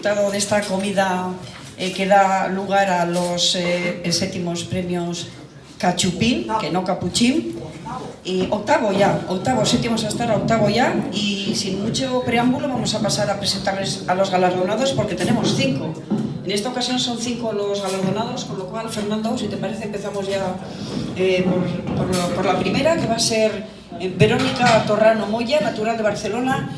resultado de esta comida que da lugar a los séptimos premios Cachupín, que no Capuchín, y séptimos hasta ahora, octavo ya, y sin mucho preámbulo vamos a pasar a presentarles a los galardonados porque tenemos 5. En esta ocasión son 5 los galardonados, con lo cual, Fernando, si te parece, empezamos ya por la primera, que va a ser Verónica Torrano Moya, natural de Barcelona.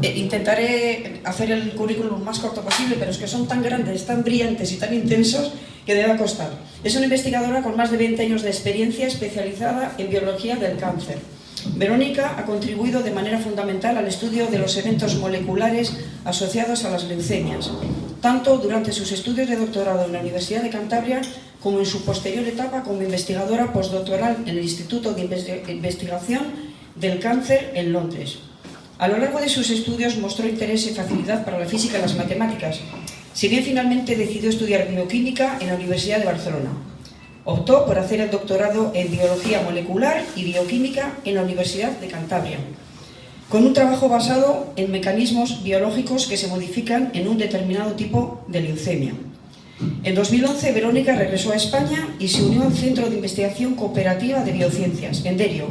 Intentaré hacer el currículum lo más corto posible, pero es que son tan grandes, tan brillantes y tan intensos que debe costar. Es una investigadora con más de 20 años de experiencia especializada en biología del cáncer. Verónica ha contribuido de manera fundamental al estudio de los eventos moleculares asociados a las leucemias, tanto durante sus estudios de doctorado en la Universidad de Cantabria como en su posterior etapa como investigadora postdoctoral en el Instituto de Investigación del Cáncer en Londres. A lo largo de sus estudios mostró interés y facilidad para la física y las matemáticas, si bien finalmente decidió estudiar bioquímica en la Universidad de Barcelona. Optó por hacer el doctorado en biología molecular y bioquímica en la Universidad de Cantabria, con un trabajo basado en mecanismos biológicos que se modifican en un determinado tipo de leucemia. En 2011, Verónica regresó a España y se unió al Centro de Investigación Cooperativa de Biociencias, en Derio,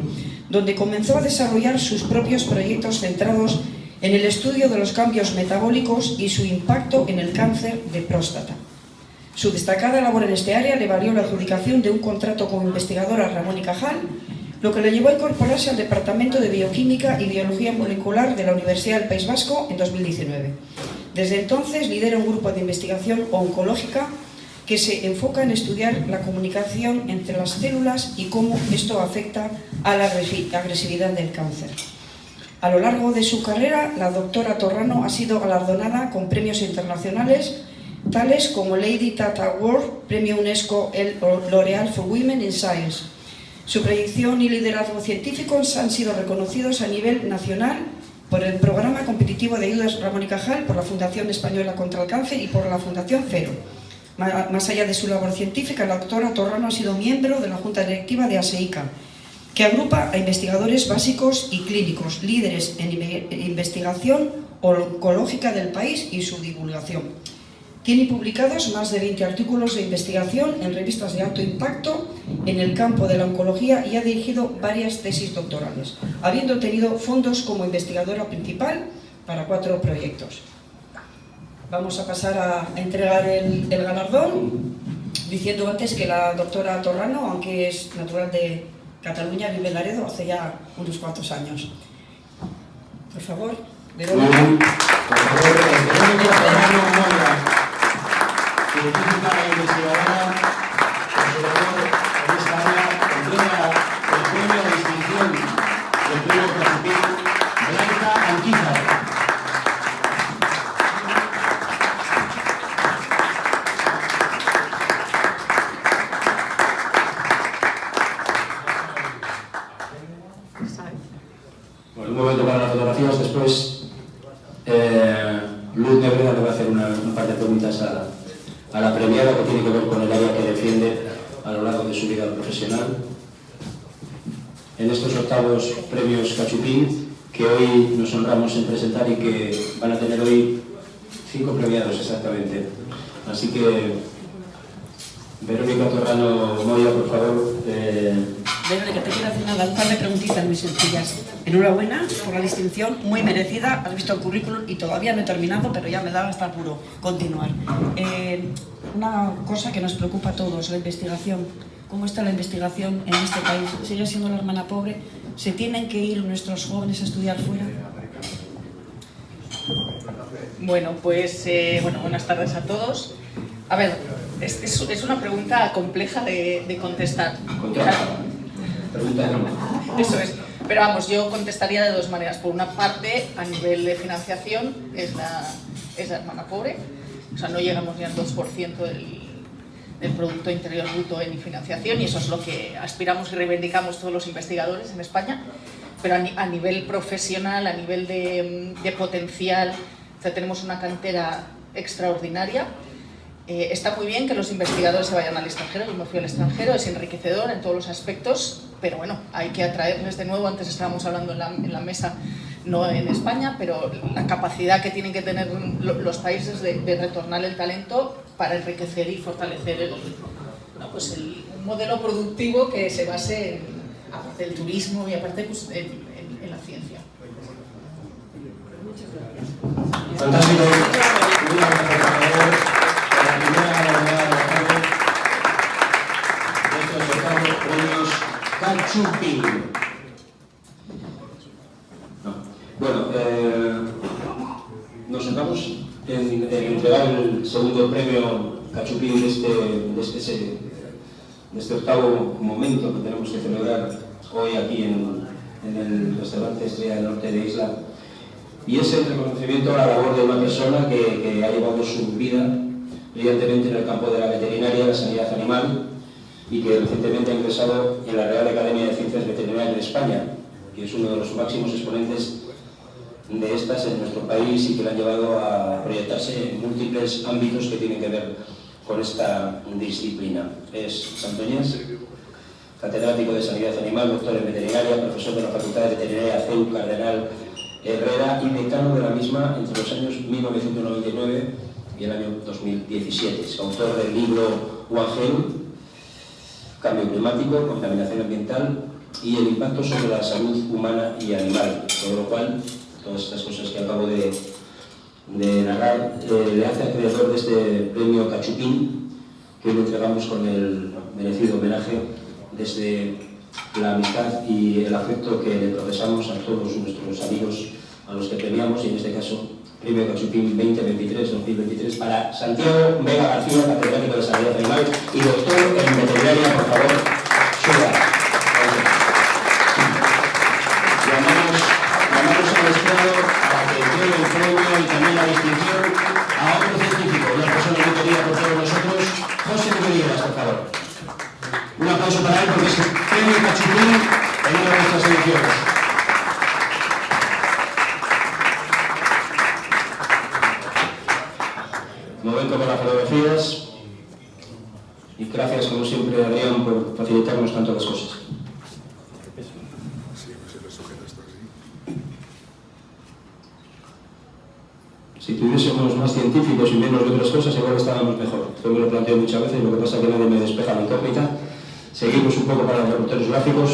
donde comenzó a desarrollar sus propios proyectos centrados en el estudio de los cambios metabólicos y su impacto en el cáncer de próstata. Su destacada labor en este área le valió la adjudicación de un contrato como investigadora a Ramón y Cajal, lo que le llevó a incorporarse al Departamento de Bioquímica y Biología Molecular de la Universidad del País Vasco en 2019. Desde entonces lidera un grupo de investigación oncológica que se enfoca en estudiar la comunicación entre las células y cómo esto afecta a la agresividad del cáncer. A lo largo de su carrera, la doctora Torrano ha sido galardonada con premios internacionales, tales como Lady Tata Award, Premio UNESCO L'Oréal for Women in Science. Su proyección y liderazgo científicos han sido reconocidos a nivel nacional por el Programa Competitivo de Ayudas Ramón y Cajal, por la Fundación Española contra el Cáncer y por la Fundación Cero. Más allá de su labor científica, la doctora Torrano ha sido miembro de la Junta Directiva de ASEICA, que agrupa a investigadores básicos y clínicos, líderes en investigación oncológica del país y su divulgación. Tiene publicados más de 20 artículos de investigación en revistas de alto impacto en el campo de la oncología y ha dirigido varias tesis doctorales, habiendo obtenido fondos como investigadora principal para 4 proyectos. Vamos a pasar a entregar el galardón, diciendo antes que la doctora Torrano, aunque es natural de Cataluña, vive en Laredo hace ya unos cuantos años. Por favor, Verónica. Por favor, Verónica Torrano Moya, científica e investigadora, conservador en esta área, entrega el premio de distinción del premio Cachupín, Blanca Anquizar. Bueno, un momento para las fotografías. Después Luz Nebreda le va a hacer un par de preguntas a la premiada, que tiene que ver con el área que defiende a lo largo de su vida profesional. En estos octavos premios Cachupín, que hoy nos honramos en presentar y que van a tener hoy 5 premiados exactamente. Así que, Verónica Torrano Moya, por favor. Verónica, te quiero hacer un par de preguntitas muy sencillas. Enhorabuena por la distinción, muy merecida. Has visto el currículum y todavía no he terminado, pero ya me da hasta apuro continuar. Una cosa que nos preocupa a todos, la investigación. ¿Cómo está la investigación en este país? ¿Sigue siendo la hermana pobre? ¿Se tienen que ir nuestros jóvenes a estudiar fuera? Bueno, pues buenas tardes a todos. A ver, es una pregunta compleja de contestar. Pregunta no. Eso es. Pero vamos, yo contestaría de 2 maneras. Por una parte, a nivel de financiación, es la hermana pobre. O sea, no llegamos ni al 2% del Producto Interior Bruto en financiación, y eso es lo que aspiramos y reivindicamos todos los investigadores en España. Pero a nivel profesional, a nivel de potencial, o sea, tenemos una cantera extraordinaria. Está muy bien que los investigadores se vayan al extranjero. Yo me fui al extranjero, es enriquecedor en todos los aspectos, pero bueno, hay que atraerles de nuevo. Antes estábamos hablando en la mesa no en España, pero la capacidad que tienen que tener los países de retornar el talento para enriquecer y fortalecer un modelo productivo que se base aparte del turismo y aparte pues, en la ciencia. Fantástico. La primera galardonada de estos octavos premios Cachupín. Bueno, nos sentamos en entregar el segundo premio Cachupín de este octavo momento que tenemos que celebrar hoy aquí en el restaurante Estrella del Norte de Isla. Y es el reconocimiento a la labor de una persona que ha llevado su vida brillantemente en el campo de la veterinaria, la sanidad animal, y que recientemente ha ingresado en la Real Academia de Ciencias Veterinarias de España, que es uno de los máximos exponentes de estas en nuestro país y que le han llevado a proyectarse en múltiples ámbitos que tienen que ver con esta disciplina. Es santoñés, catedrático de Sanidad Animal, doctor en Veterinaria, profesor de la Facultad de Veterinaria CEU Cardenal Herrera y decano de la misma entre los años 1999 y el año 2017. Es autor del libro One Health, Cambio Climático, Contaminación Ambiental y el impacto sobre la salud humana y animal, con lo cual todas estas cosas que acabo de narrar le hace acreedor de este premio Cachupín, que hoy le entregamos con el merecido homenaje desde la amistad y el afecto que le profesamos a todos nuestros amigos a los que premiamos, y en este caso Premio Cachupín 2023-2023 para Santiago Vega García, catedrático de Sanidad Animal y doctor en Veterinaria. Por favor, suba. Llamamos al estrado para que entregue el premio y también la distinción a otro científico, una persona muy querida por todos nosotros, José Figueras, por favor. Un aplauso para él porque es el Premio Cachupín en una de nuestras ediciones. Momento con las fotografías y gracias como siempre Adrián por facilitarnos tanto las cosas. Si tuviésemos más científicos y menos de otras cosas, igual estábamos mejor. Yo me lo planteo muchas veces, lo que pasa es que nadie me despeja la incógnita. Seguimos un poco para los reporteros gráficos.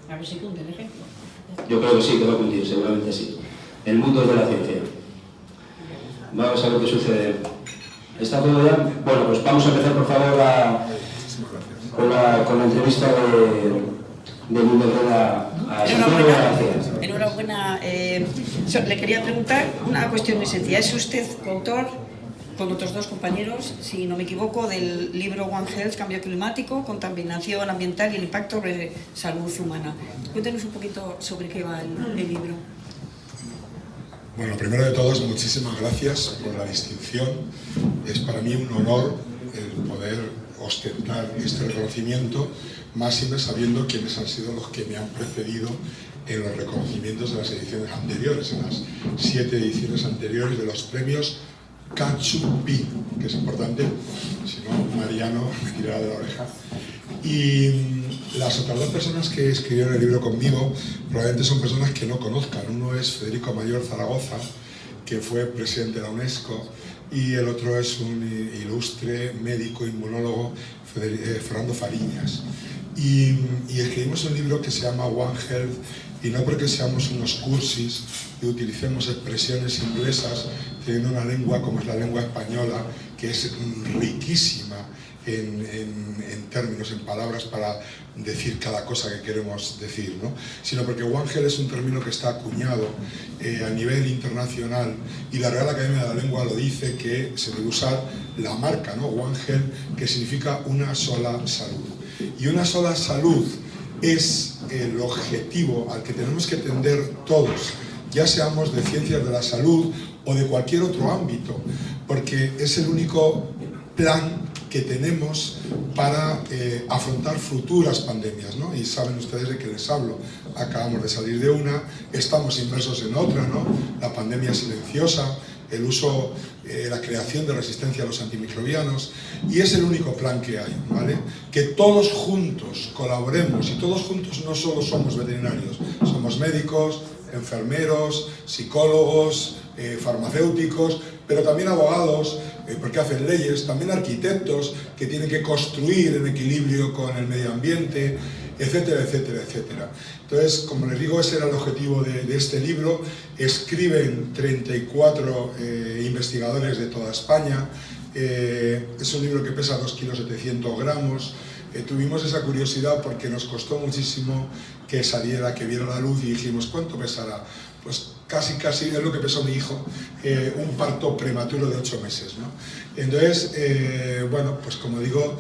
A ver si cunde el ejemplo. Yo creo que sí, que va a cumplir, seguramente sí. El mundo es de la ciencia. Vamos a ver qué sucede. ¿Está todo ya? Bueno, pues vamos a empezar, por favor, con la entrevista de Mundo a Santiago García. Enhorabuena. Le quería preguntar una cuestión muy sencilla. ¿Es usted coautor, con otros dos compañeros, si no me equivoco, del libro One Health, Cambio Climático, Contaminación Ambiental y el Impacto sobre Salud Humana? Cuéntenos un poquito sobre qué va el libro. Bueno, primero de todos, muchísimas gracias por la distinción. Es para mí un honor el poder ostentar este reconocimiento, máxime sabiendo quiénes han sido los que me han precedido en los reconocimientos de las ediciones anteriores, en las 7 ediciones anteriores de los premios Cachupín, que es importante, si no Mariano me tirará de la oreja. Y las otras dos personas que escribieron el libro conmigo probablemente son personas que no conozcan. Uno es Federico Mayor Zaragoza, que fue presidente de la UNESCO, y el otro es un ilustre médico inmunólogo, Fernando Fariñas. Y escribimos un libro que se llama One Health, y no porque seamos unos cursis y utilicemos expresiones inglesas, teniendo una lengua como es la lengua española, que es riquísima en términos, en palabras para decir cada cosa que queremos decir, ¿no? Sino porque One Health es un término que está acuñado a nivel internacional, y la Real Academia de la Lengua lo dice, que se debe usar la marca, ¿no? One Health, que significa una sola salud. Y una sola salud es el objetivo al que tenemos que tender todos, ya seamos de ciencias de la salud o de cualquier otro ámbito, porque es el único plan que tenemos para afrontar futuras pandemias, ¿no? Y saben ustedes de qué les hablo. Acabamos de salir de una, estamos inmersos en otra, ¿no? La pandemia silenciosa el uso, la creación de resistencia a los antimicrobianos, y es el único plan que hay, ¿vale? Que todos juntos colaboremos, y todos juntos no solo somos veterinarios, somos médicos, enfermeros, psicólogos, farmacéuticos, pero también abogados, porque hacen leyes, también arquitectos que tienen que construir en equilibrio con el medio ambiente, etcétera, etcétera, etcétera. Entonces, como les digo, ese era el objetivo de este libro. Escriben 34 investigadores de toda España. Es un libro que pesa 2,7 kg. Tuvimos esa curiosidad porque nos costó muchísimo que saliera, que viera la luz, y dijimos, ¿cuánto pesará? Pues casi es lo que pesó mi hijo, un parto prematuro de 8 meses, ¿no? Entonces, bueno, pues como digo,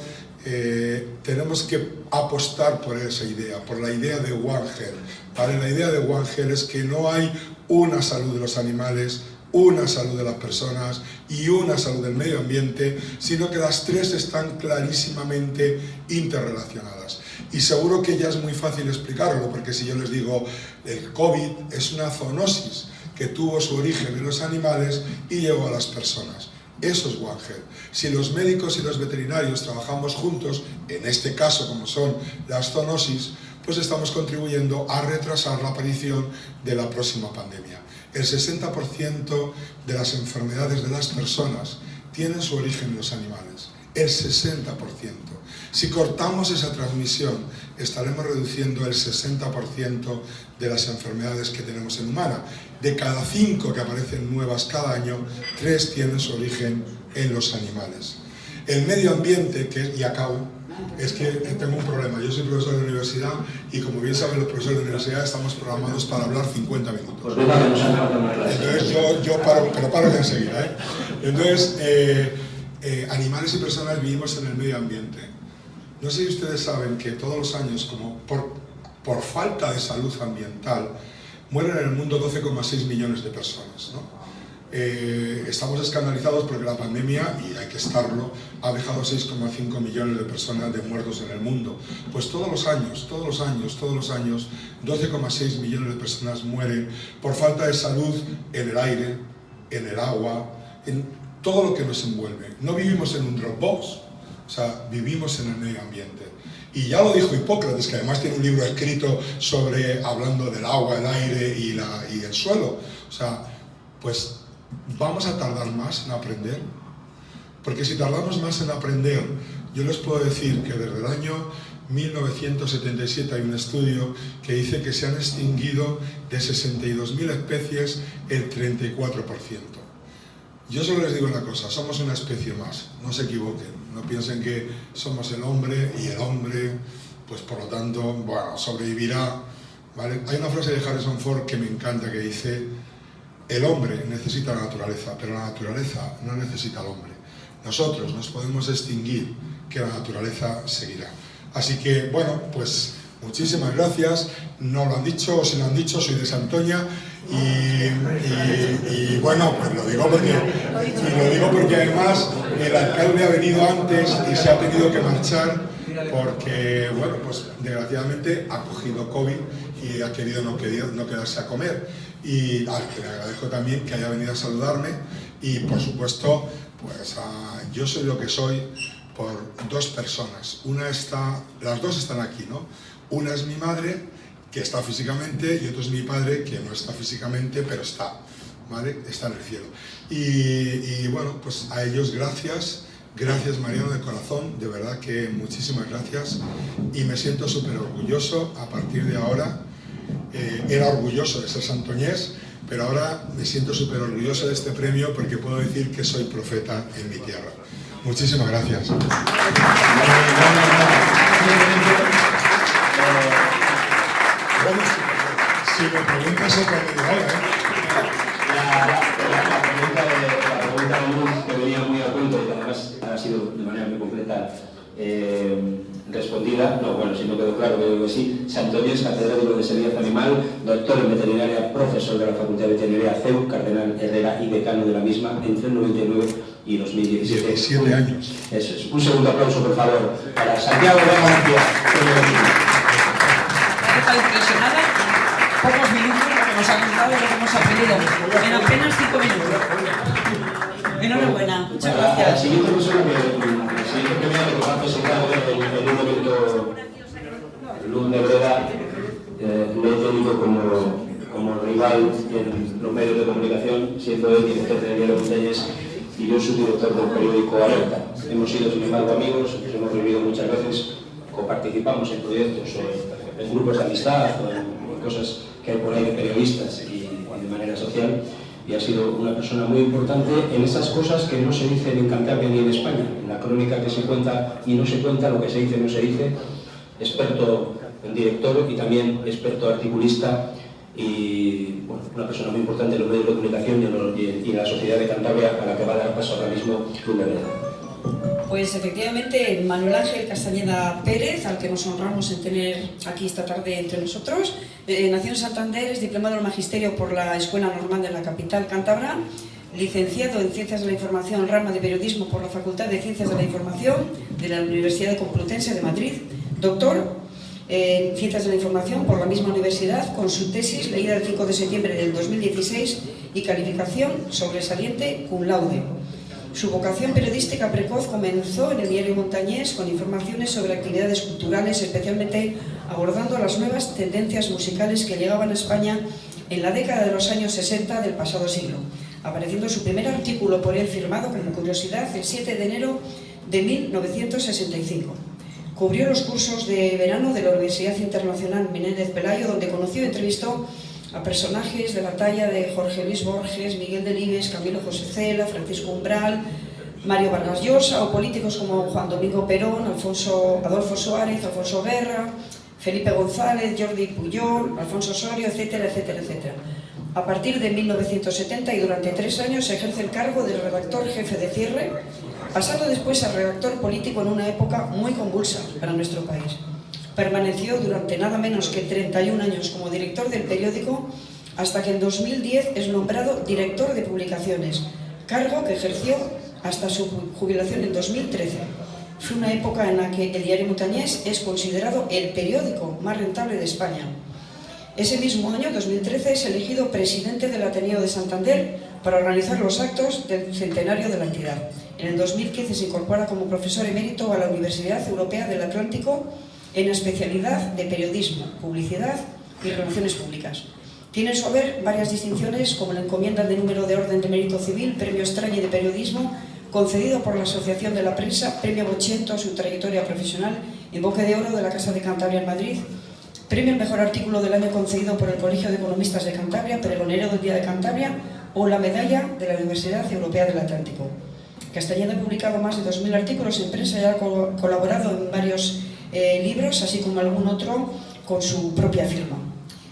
tenemos que apostar por esa idea, por la idea de One Health, ¿vale? La idea de One Health es que no hay una salud de los animales, una salud de las personas y una salud del medio ambiente, sino que las tres están clarísimamente interrelacionadas. Y seguro que ya es muy fácil explicarlo, porque si yo les digo, el COVID es una zoonosis que tuvo su origen en los animales y llegó a las personas. Eso es One Health. Si los médicos y los veterinarios trabajamos juntos, en este caso como son las zoonosis, pues estamos contribuyendo a retrasar la aparición de la próxima pandemia. El 60% de las enfermedades de las personas tienen su origen en los animales. El 60%. Si cortamos esa transmisión, estaremos reduciendo el 60% de las enfermedades que tenemos en humana. De cada 5 que aparecen nuevas cada año, 3 tienen su origen en los animales. El medio ambiente, y acabo, es que tengo un problema. Yo soy profesor de universidad y, como bien saben los profesores de universidad, estamos programados para hablar 50 minutos. Pues venga, que nos han faltado una clase. Entonces yo paro, pero paro de enseguida, ¿eh? Entonces, animales y personas vivimos en el medio ambiente. No sé si ustedes saben que todos los años, como por falta de salud ambiental, mueren en el mundo 12,6 millones de personas, ¿no? Estamos escandalizados porque la pandemia, y hay que estarlo, ha dejado 6,5 millones de personas de muertos en el mundo. Pues todos los años, 12,6 millones de personas mueren por falta de salud en el aire, en el agua, en todo lo que nos envuelve. No vivimos en un Dropbox, o sea, vivimos en el medio ambiente. Y ya lo dijo Hipócrates, que además tiene un libro escrito hablando del agua, el aire y el suelo. O sea, pues vamos a tardar más en aprender. Porque si tardamos más en aprender, yo les puedo decir que desde el año 1977 hay un estudio que dice que se han extinguido de 62.000 especies el 34%. Yo solo les digo una cosa, somos una especie más, no se equivoquen, no piensen que somos el hombre y el hombre, pues por lo tanto, bueno, sobrevivirá, ¿vale? Hay una frase de Harrison Ford que me encanta que dice, el hombre necesita la naturaleza, pero la naturaleza no necesita al hombre. Nosotros nos podemos extinguir, que la naturaleza seguirá. Así que, bueno, pues muchísimas gracias. No lo han dicho, o si lo han dicho, soy de Santoña y bueno, pues lo digo porque además el alcalde ha venido antes y se ha tenido que marchar porque, bueno, pues desgraciadamente ha cogido COVID y ha querido no quedarse a comer. Y le agradezco también que haya venido a saludarme y, por supuesto, pues yo soy lo que soy por 2 personas. Las dos están aquí, ¿no? Una es mi madre, que está físicamente, y otro es mi padre, que no está físicamente, pero está, ¿vale? Está en el cielo. Y bueno, pues a ellos gracias Mariano, de corazón, de verdad que muchísimas gracias, y me siento súper orgulloso a partir de ahora. Era orgulloso de ser santoñés, pero ahora me siento súper orgulloso de este premio porque puedo decir que soy profeta en mi tierra. Muchísimas gracias. Si me preguntas otra media hora, La pregunta de Luz, que venía muy a cuento y además ha sido de manera muy completa respondida, no, bueno, si no quedó claro, creo que sí. Santoñés, catedrático de Sanidad Animal, doctor en veterinaria, profesor de la Facultad de Veterinaria CEU, Cardenal Herrera y decano de la misma entre el 99 y 2017. 17 años. Eso es. Un segundo aplauso, por favor, para Santiago de García. Está impresionada, pocos minutos, lo que nos ha contado y lo que hemos aprendido en apenas 5 minutos. Muchas La gracias. siguiente persona la siguiente premio que va a presentar en un momento Luz de Breda, le he tenido como rival en los medios de comunicación, siendo él director del diario Montañés y yo subdirector del periódico Alerta. Hemos sido, sin embargo, amigos, nos hemos reunido muchas veces, coparticipamos en proyectos o en grupos de amistad o en cosas que hay por ahí de periodistas y de manera social, y ha sido una persona muy importante en esas cosas que no se dicen en Cantabria ni en España, en la crónica que se cuenta y no se cuenta, lo que se dice no se dice, experto en director y también experto articulista y bueno, una persona muy importante en los medios de comunicación y en la sociedad de Cantabria, a la que va a dar paso ahora mismo Luz de Breda. Pues efectivamente, Manuel Ángel Castañeda Pérez, al que nos honramos en tener aquí esta tarde entre nosotros, nació en Santander, es diplomado en Magisterio por la Escuela Normal de la capital cántabra, licenciado en Ciencias de la Información, rama de Periodismo por la Facultad de Ciencias de la Información de la Universidad Complutense de Madrid, doctor en Ciencias de la Información por la misma universidad, con su tesis leída el 5 de septiembre del 2016 y calificación sobresaliente cum laude. Su vocación periodística precoz comenzó en el diario Montañés con informaciones sobre actividades culturales, especialmente abordando las nuevas tendencias musicales que llegaban a España en la década de los años 60 del pasado siglo, apareciendo su primer artículo por él firmado como curiosidad el 7 de enero de 1965. Cubrió los cursos de verano de la Universidad Internacional Menéndez Pelayo, donde conoció y entrevistó a personajes de la talla de Jorge Luis Borges, Miguel Delibes, Camilo José Cela, Francisco Umbral, Mario Vargas Llosa, o políticos como Juan Domingo Perón, Adolfo Suárez, Alfonso Guerra, Felipe González, Jordi Pujol, Alfonso Osorio, etcétera, etcétera, etcétera. A partir de 1970 y durante 3 años ejerce el cargo de redactor jefe de Cierre, pasando después a redactor político en una época muy convulsa para nuestro país. Permaneció durante nada menos que 31 años como director del periódico hasta que en 2010 es nombrado director de publicaciones, cargo que ejerció hasta su jubilación en 2013. Fue una época en la que el diario Montañés es considerado el periódico más rentable de España. Ese mismo año, 2013, es elegido presidente del Ateneo de Santander para organizar los actos del centenario de la entidad. En el 2015 se incorpora como profesor emérito a la Universidad Europea del Atlántico en la especialidad de periodismo, publicidad y relaciones públicas. Tiene en su haber varias distinciones, como la encomienda de número de orden de mérito civil, premio Estraña de periodismo, concedido por la Asociación de la Prensa, premio Bochento a su trayectoria profesional, en Boque de Oro de la Casa de Cantabria en Madrid, premio al mejor artículo del año concedido por el Colegio de Economistas de Cantabria, pregonero del Día de Cantabria, o la medalla de la Universidad Europea del Atlántico. Castañeda ha publicado más de 2.000 artículos en prensa y ha colaborado en varios libros, así como algún otro con su propia firma.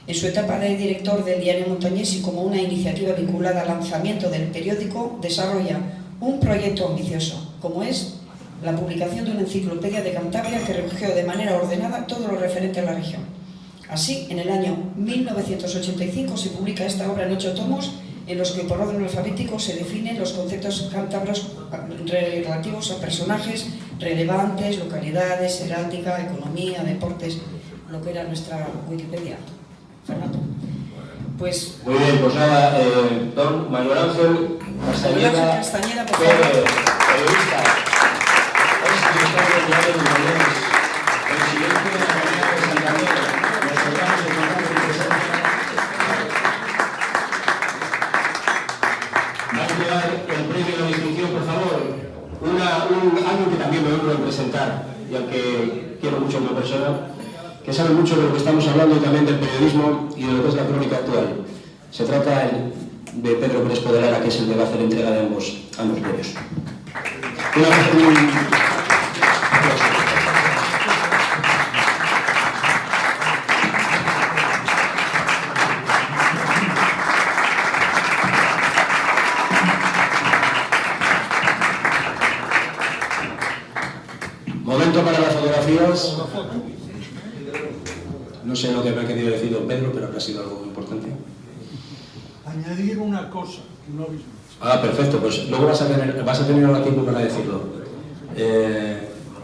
En su etapa de director del diario Montañés y como una iniciativa vinculada al lanzamiento del periódico, desarrolla un proyecto ambicioso, como es la publicación de una enciclopedia de Cantabria que recogió de manera ordenada todo lo referente a la región. Así, en el año 1985 se publica esta obra en 8 tomos, en los que por orden alfabético se definen los conceptos cántabros relativos a personajes relevantes, localidades, heráldica, economía, deportes, lo que era nuestra Wikipedia. Fernando. Pues... Muy bien, pues nada, don Manuel Ángel Castañeda, por favor. Periodista, es director del diario Montañés, presidente de la Comunidad de Santander, nos tocamos el contacto y presente. Va a llevar el premio de la distinción, por favor, alguien que también me honro en presentar, y al que quiero mucho como persona, que sabe mucho de lo que estamos hablando y también del periodismo y de lo que es la crónica actual. Se trata de Pedro Crespo de Lara, que es el que va a hacer entrega de ambos premios. Momento para las fotografías. No sé lo que me ha querido decir don Pedro, pero que ha sido algo muy importante. Añadir una cosa que no habéis dicho. Ah, perfecto, pues luego vas a tener ahora tiempo para decirlo.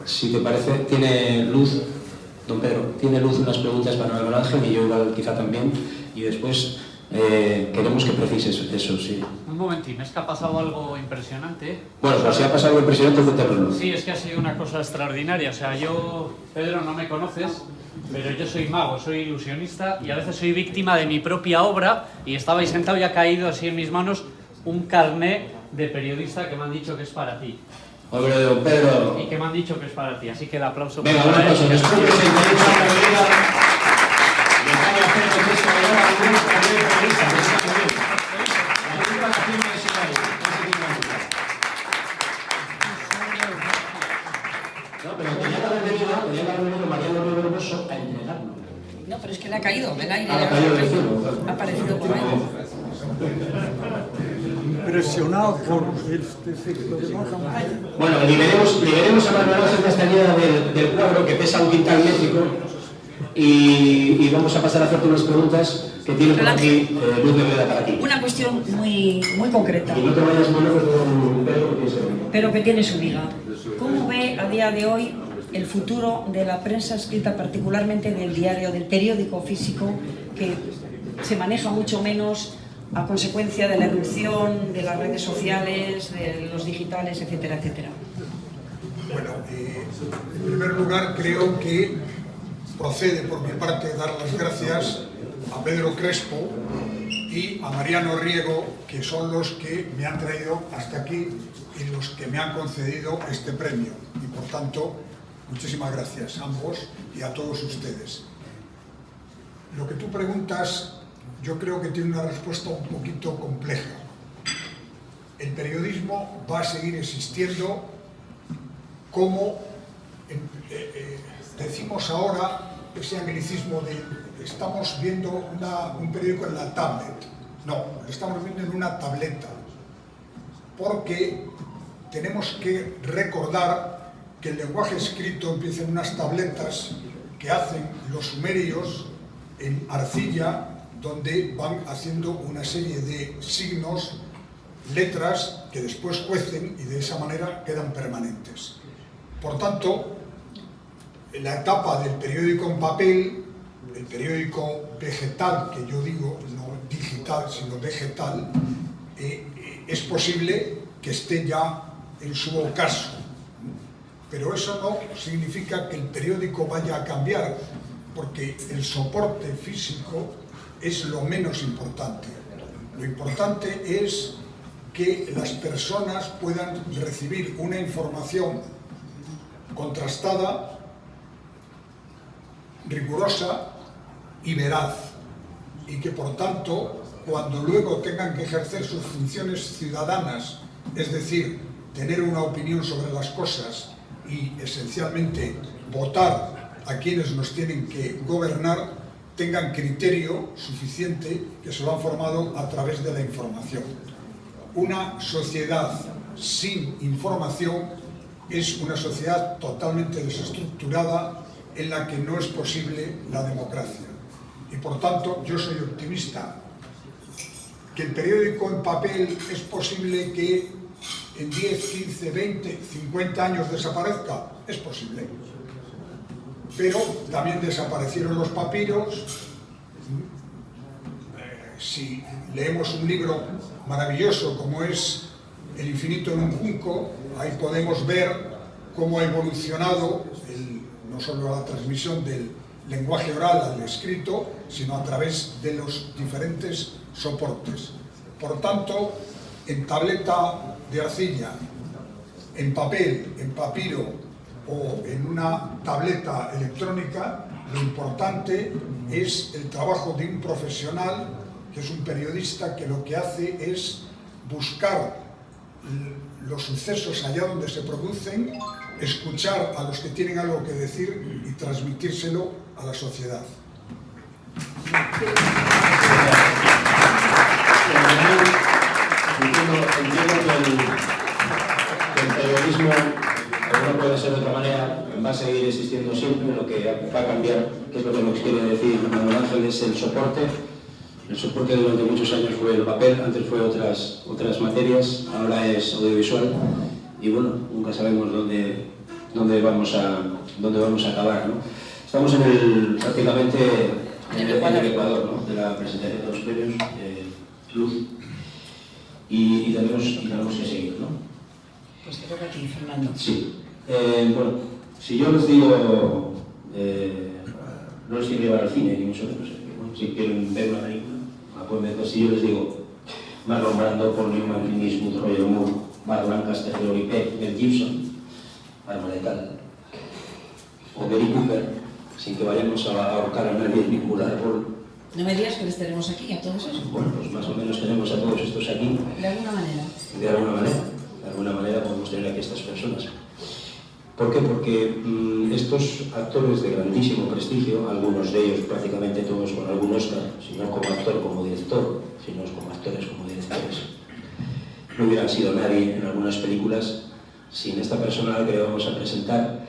Si te parece, tiene luz, don Pedro, tiene luz unas preguntas para Manuel Ángel y yo igual quizá también, y después Queremos que precises eso, sí. Un momentín, es que ha pasado algo impresionante. Bueno, pues si ha pasado algo impresionante, cuéntanoslo. Sí, es que ha sido una cosa extraordinaria. O sea, yo, Pedro, no me conoces, pero yo soy mago, soy ilusionista y a veces soy víctima de mi propia obra. Y estabais sentado y ha caído así en mis manos un carné de periodista que me han dicho que es para ti. Hombre, don Pedro. Y que me han dicho que es para ti, así que el aplauso. Venga, un aplauso. Después de 68 años de vida, dejar de hacer lo que es ahora un carné de periodista. Me está muy bien. La última canción me es igual. No, pero tenía que haber venido Mariano Rivero Bosso a entregarlo. No, pero es que le ha caído del aire. Ha caído del cielo. Ha aparecido por ahí. Impresionado por este efecto de baja. Bueno, liberemos a Manuel Ángel Castañeda del cuadro, que pesa un quintal métrico, y vamos a pasar a hacerte unas preguntas que tiene por aquí Luz de Veda para ti. Una cuestión muy concreta, Y no te vayas muy lejos con Pedro, que se... pero que tiene su liga. ¿Cómo ve a día de hoy el futuro de la prensa escrita, particularmente del diario, del periódico físico, que se maneja mucho menos a consecuencia de la erupción de las redes sociales, de los digitales, etcétera, etcétera? Bueno, en primer lugar creo que procede por mi parte dar las gracias a Pedro Crespo y a Mariano Riego, que son los que me han traído hasta aquí y los que me han concedido este premio. Y por tanto, muchísimas gracias a ambos y a todos ustedes. Lo que tú preguntas, yo creo que tiene una respuesta un poquito compleja. El periodismo va a seguir existiendo como decimos ahora, ese anglicismo de estamos viendo un periódico en la tablet. No, lo estamos viendo en una tableta, porque tenemos que recordar que el lenguaje escrito empieza en unas tabletas que hacen los sumerios en arcilla, donde van haciendo una serie de signos, letras, que después cuecen y de esa manera quedan permanentes. Por tanto, la etapa del periódico en papel, el periódico vegetal, que yo digo, no digital, sino vegetal, es posible que esté ya en su ocaso. Pero eso no significa que el periódico vaya a cambiar, porque el soporte físico es lo menos importante. Lo importante es que las personas puedan recibir una información contrastada, rigurosa y veraz, y que por tanto, cuando luego tengan que ejercer sus funciones ciudadanas, es decir, tener una opinión sobre las cosas y esencialmente votar a quienes nos tienen que gobernar, tengan criterio suficiente, que se lo han formado a través de la información. Una sociedad sin información es una sociedad totalmente desestructurada, en la que no es posible la democracia. Y por tanto, yo soy optimista. ¿Que el periódico en papel es posible que en 10, 15, 20, 50 años desaparezca? Es posible. Pero también desaparecieron los papiros. Si leemos un libro maravilloso como es El infinito en un junco, ahí podemos ver cómo ha evolucionado no solo la transmisión del lenguaje oral al escrito, sino a través de los diferentes soportes. Por tanto, en tableta de arcilla, en papel, en papiro o en una tableta electrónica, lo importante es el trabajo de un profesional, que es un periodista, que lo que hace es buscar los sucesos allá donde se producen, escuchar a los que tienen algo que decir y transmitírselo a la sociedad. Entiendo que el periodismo, no puede ser de otra manera, va a seguir existiendo siempre. Lo que va a cambiar, que es lo que nos quiere decir Manuel Ángel, es el soporte. El soporte durante muchos años fue el papel, antes fue otras materias, ahora es audiovisual, y bueno, nunca sabemos dónde vamos a acabar, ¿no? Estamos prácticamente en el Ecuador, ¿no? De la presentación de los premios Luz, y tenemos que seguir, ¿no? Pues te toca a ti, Fernando. Sí. Bueno, si yo les digo, no les quiero llevar al cine, ni mucho menos, bueno, si quieren ver una película, la pueden ver. Si yo les digo Marlon Brando, Paul Newman, Clint Eastwood, Roger Moore, Mark Lancaster, Glory Peck, Mel Gibson, Arma Letal, o Gary Cooper, sin que vayamos a ahorcar a nadie vincular por... No me digas que les tenemos aquí a todos esos. Bueno, pues más o menos tenemos a todos estos aquí. De alguna manera. De alguna manera podemos tener aquí a estas personas. ¿Por qué? Porque estos actores de grandísimo prestigio, algunos de ellos prácticamente todos con algún Oscar, si no como actor, como director, si no como actores, como directores, no hubieran sido nadie en algunas películas sin esta persona a la que le vamos a presentar,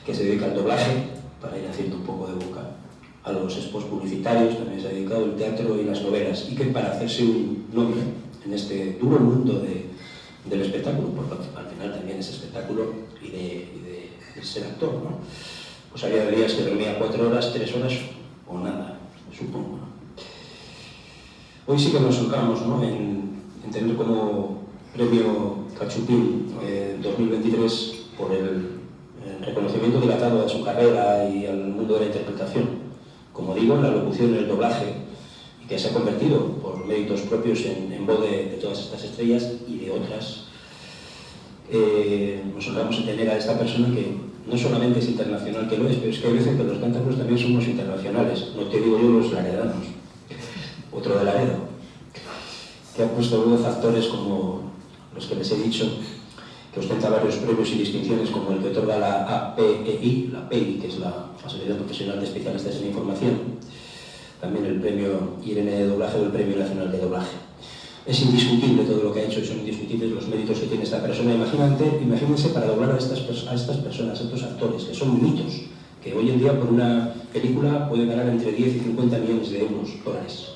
que se dedica al doblaje, para ir haciendo un poco de boca, a los spots publicitarios, también se ha dedicado al teatro y las novelas, y que para hacerse un nombre en este duro mundo del espectáculo, porque al final también es espectáculo y de ser actor, ¿no? Pues había días que dormía 4 horas, 3 horas o nada, supongo, ¿no? Hoy sí que nos enfocamos, ¿no?, en tener como premio Cachupín 2023 por el reconocimiento dilatado a su carrera y al mundo de la interpretación, como digo, en la locución y el doblaje, y que se ha convertido por méritos propios en voz de todas estas estrellas y de otras. Nos honramos en tener a esta persona que no solamente es internacional, que lo es, pero es que hay veces que los cántabros también somos internacionales. No te digo yo los laredanos, otro de Laredo, que ha puesto voz a actores como los que les he dicho, que ostenta varios premios y distinciones, como el que otorga la APEI, la PEI, que es la Asociación Profesional de Especialistas en Información, también el premio Irene de Doblaje o el Premio Nacional de Doblaje. Es indiscutible todo lo que ha hecho y son indiscutibles los méritos que tiene esta persona. Imagínense para doblar a estas personas, a estos actores, que son mitos, que hoy en día por una película pueden ganar entre 10 y 50 millones de euros, dólares.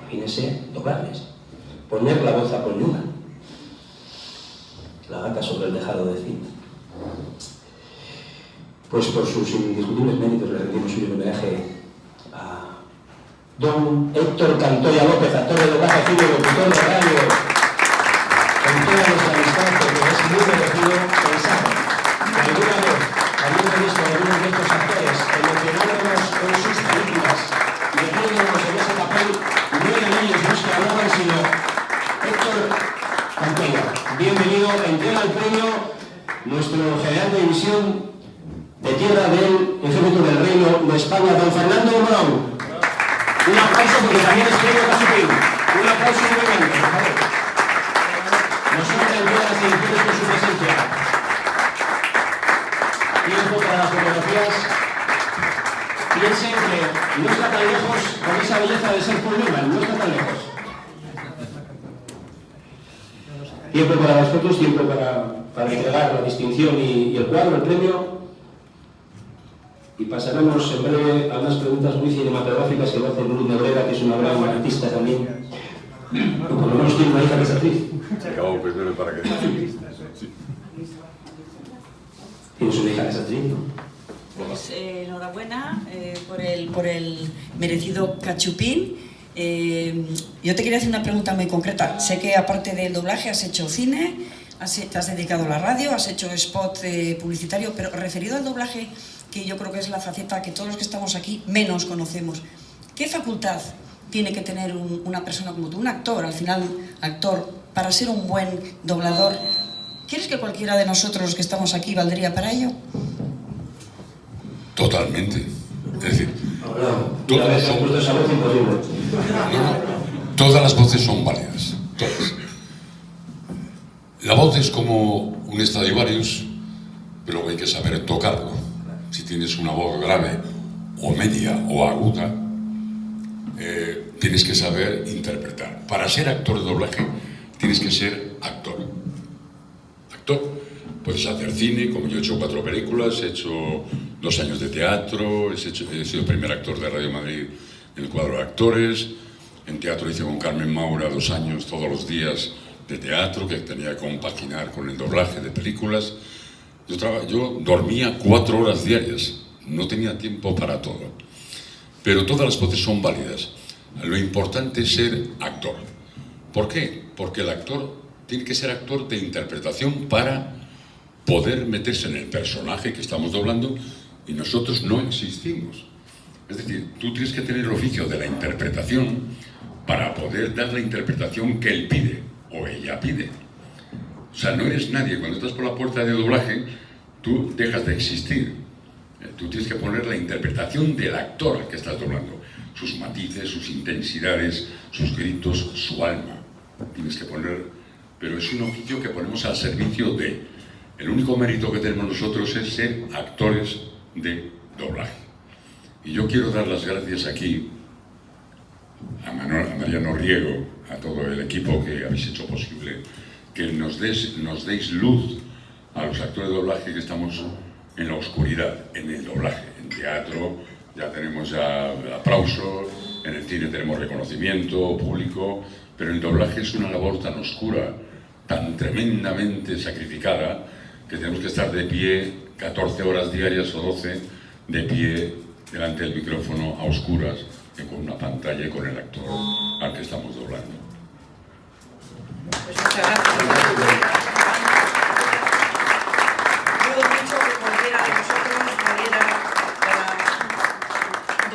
Imagínense doblarles, poner la voz a Paul Newman, la gata sobre el tejado de zinc. Pues por sus indiscutibles méritos le rendimos un homenaje a don Héctor Cantoya López, actor de doblaje, cine, locutor de radio, con toda nuestra amistad, porque es muy merecido pensar que alguna vez, habiendo visto a algunos de estos actores emocionándonos con sus películas, metiéndonos en ese papel, no eran ellos los que hablaban, sino Héctor Cantoya. Bienvenido, entrega el premio nuestro general de división de tierra del Ejército del Reino de España, don Fernando Brown. Un aplauso porque también es premio Cachupín. Un aplauso muy grande, por favor. Nos honra en todas las ediciones con su presencia. Tiempo para las fotografías. Piensen que no está tan lejos con esa belleza de ser Paul Newman, no está tan lejos. Tiempo para las fotos, tiempo para entregar la distinción y el cuadro, el premio. Y pasaremos en breve a unas preguntas muy cinematográficas que va a hacer Luz Nebrera, que es una gran artista también. Por lo menos tiene una hija que es actriz. Acabo primero para que... Tienes una hija que es actriz, ¿no? Pues enhorabuena por el merecido Cachupín. Yo te quería hacer una pregunta muy concreta. Sé que aparte del doblaje has hecho cine, te has dedicado a la radio, has hecho spot publicitario, pero referido al doblaje, que yo creo que es la faceta que todos los que estamos aquí menos conocemos. ¿Qué facultad tiene que tener una persona como tú, un actor, al final actor, para ser un buen doblador? ¿Crees que cualquiera de nosotros los que estamos aquí valdría para ello? Totalmente. Es decir, todas las voces son válidas. Todas. La voz es como un Stradivarius, pero hay que saber tocarlo. Si tienes una voz grave, o media, o aguda, tienes que saber interpretar. Para ser actor de doblaje, tienes que ser actor. Actor. Puedes hacer cine, como yo he hecho 4 películas, he hecho 2 años de teatro, he sido primer actor de Radio Madrid en el cuadro de actores. En teatro hice con Carmen Maura 2 años, todos los días de teatro, que tenía que compaginar con el doblaje de películas. Yo dormía 4 horas diarias, no tenía tiempo para todo. pero todas las voces son válidas. Lo importante es ser actor. ¿Por qué? Porque el actor tiene que ser actor de interpretación para poder meterse en el personaje que estamos doblando, y nosotros no existimos. Es decir, tú tienes que tener el oficio de la interpretación para poder dar la interpretación que él pide o ella pide. O sea, no eres nadie. Cuando estás por la puerta de doblaje, tú dejas de existir. Tú tienes que poner la interpretación del actor al que estás doblando. Sus matices, sus intensidades, sus gritos, su alma. Tienes que poner... Pero es un oficio que ponemos al servicio de... El único mérito que tenemos nosotros es ser actores de doblaje. Y yo quiero dar las gracias aquí a Mariano Riego, a todo el equipo que habéis hecho posible que nos deis luz a los actores de doblaje que estamos en la oscuridad, en el doblaje. En teatro ya tenemos aplausos, en el cine tenemos reconocimiento público, pero el doblaje es una labor tan oscura, tan tremendamente sacrificada, que tenemos que estar de pie 14 horas diarias o 12 de pie delante del micrófono a oscuras, con una pantalla y con el actor al que estamos doblando. Pues muchas gracias. Dudo mucho que cualquiera de vosotros pudiera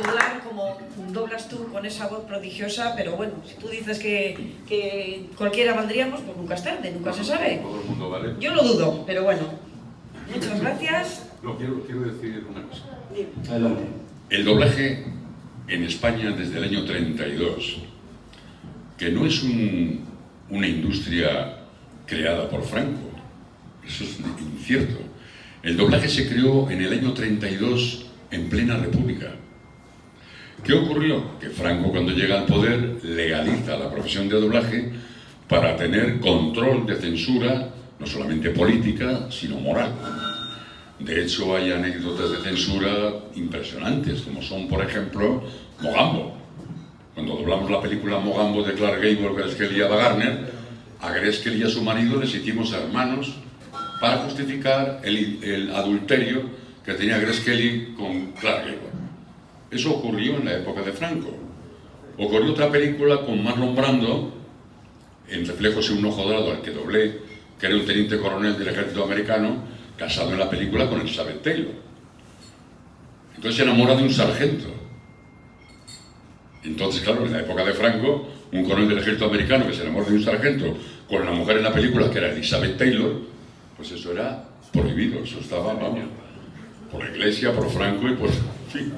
doblar como doblas tú con esa voz prodigiosa, pero bueno, si tú dices que cualquiera valdríamos, pues nunca es tarde, nunca se sabe. Todo el mundo vale. Yo lo dudo, pero bueno. Muchas gracias. No, quiero decir una cosa. Adelante. El doblaje en España desde el año 32, que no es una industria creada por Franco, eso es incierto. El doblaje se creó en el año 32 en plena república. ¿Qué ocurrió? Que Franco, cuando llega al poder, legaliza la profesión de doblaje para tener control de censura, no solamente política, sino moral. De hecho, hay anécdotas de censura impresionantes, como son, por ejemplo, Mogambo. Cuando doblamos la película Mogambo de Clark Gable, Grace Kelly y Ava Gardner, a Grace Kelly y a su marido les hicimos hermanos para justificar el adulterio que tenía Grace Kelly con Clark Gable. Eso ocurrió en la época de Franco. Ocurrió otra película con Marlon Brando, en Reflejos en un ojo dorado, al que doblé, que era un teniente coronel del ejército americano, casado en la película con Elizabeth Taylor. Entonces se enamora de un sargento. Entonces, claro, en la época de Franco, un coronel del ejército americano que se enamora de un sargento con la mujer en la película, que era Elizabeth Taylor, pues eso era prohibido, eso estaba, vamos, por la Iglesia, por Franco y por, en fin,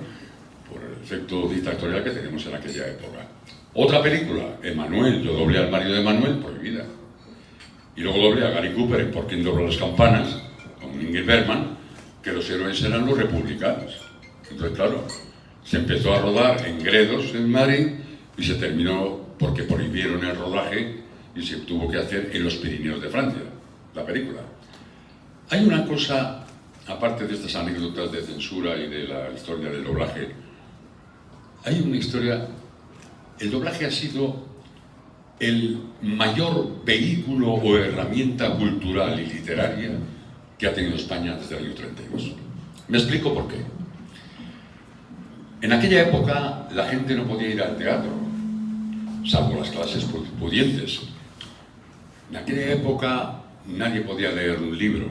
por el efecto dictatorial que tenemos en aquella época. Otra película, Emanuel, yo doblé al marido de Emanuel, prohibida. Y luego doblé a Gary Cooper en Por quién dobla las campanas, con Ingrid Bergman, que los héroes eran los republicanos. Entonces, claro, se empezó a rodar en Gredos, en Madrid, y se terminó porque prohibieron el rodaje y se tuvo que hacer en los Pirineos de Francia, la película. Hay una cosa, aparte de estas anécdotas de censura y de la historia del doblaje, hay una historia. El doblaje ha sido el mayor vehículo o herramienta cultural y literaria que ha tenido España desde el año 32. Me explico por qué. En aquella época la gente no podía ir al teatro, salvo las clases pudientes. En aquella época nadie podía leer un libro,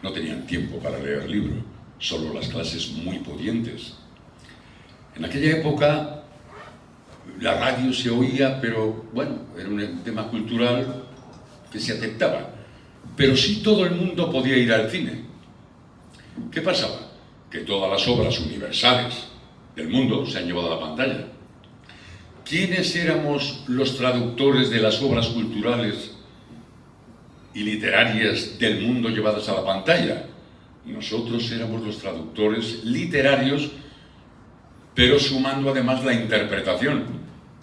no tenían tiempo para leer libro, solo las clases muy pudientes. En aquella época la radio se oía, pero bueno, era un tema cultural que se aceptaba. Pero sí todo el mundo podía ir al cine. ¿Qué pasaba? Que todas las obras universales del mundo se han llevado a la pantalla. ¿Quiénes éramos los traductores de las obras culturales y literarias del mundo llevadas a la pantalla? Nosotros éramos los traductores literarios, pero sumando además la interpretación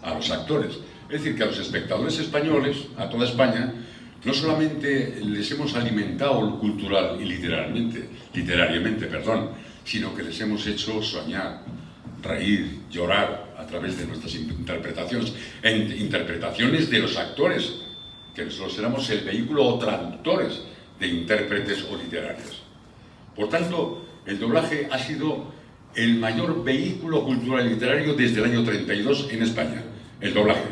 a los actores. Es decir, que a los espectadores españoles, a toda España, no solamente les hemos alimentado cultural y literariamente, sino que les hemos hecho soñar, reír, llorar a través de nuestras interpretaciones, interpretaciones de los actores, que nosotros éramos el vehículo o traductores de intérpretes o literarios. Por tanto, el doblaje ha sido el mayor vehículo cultural y literario desde el año 32 en España, el doblaje.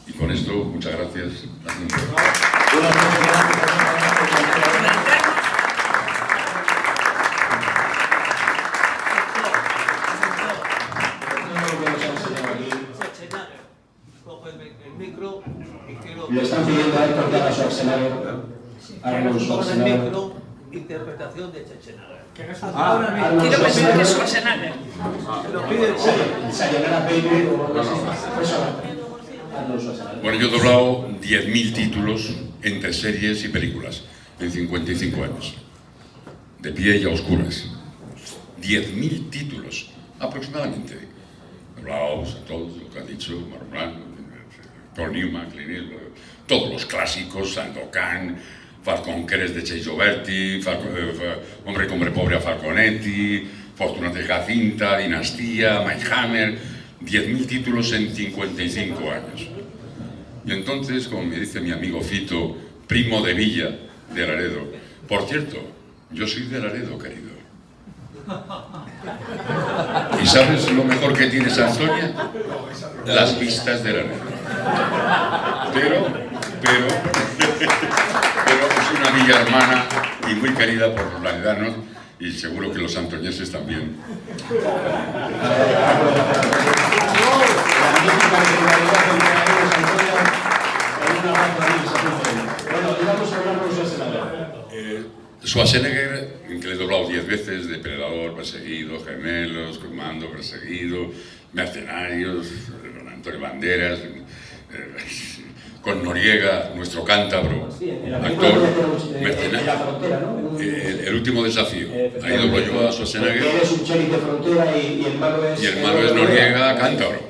Y con esto, muchas gracias. Le están pidiendo a Héctor que haga Schwarzenegger. Arnold Schwarzenegger. Interpretación de Schwarzenegger. Quiero pensar que es Schwarzenegger. Sayonara Baby o algo así. Arnold Schwarzenegger. Bueno, yo he doblado 10.000 títulos entre series y películas en 55 años. De pie y a oscuras. 10.000 títulos, aproximadamente. He doblado todos, lo que ha dicho Marlon, Paul Newman, Clint Eastwood, todos los clásicos, Sandokan, Falcon Crest de Chase Gioberti, Hombre Hombre Pobre a Falconetti, Fortunata y Jacinta, Dinastía, Mike Hammer, 10.000 títulos en 55 años. Y entonces, como me dice mi amigo Fito, primo de Villa, de Laredo, por cierto, yo soy de Laredo, querido. ¿Y sabes lo mejor que tiene Santoña? Las vistas de Laredo. Pero es una villa hermana y muy querida por los laredanos y seguro que los santoñeses también. Schwarzenegger, que le he doblado 10 veces, Depredador, Perseguido, Gemelos, Comando, Perseguido, Mercenarios, Antonio Banderas, con Noriega, nuestro cántabro, actor, mercenario, el último desafío. Ahí doblo yo a Schwarzenegger. Eres un sheriff de frontera y el malo es... Y el malo es Noriega, cántabro.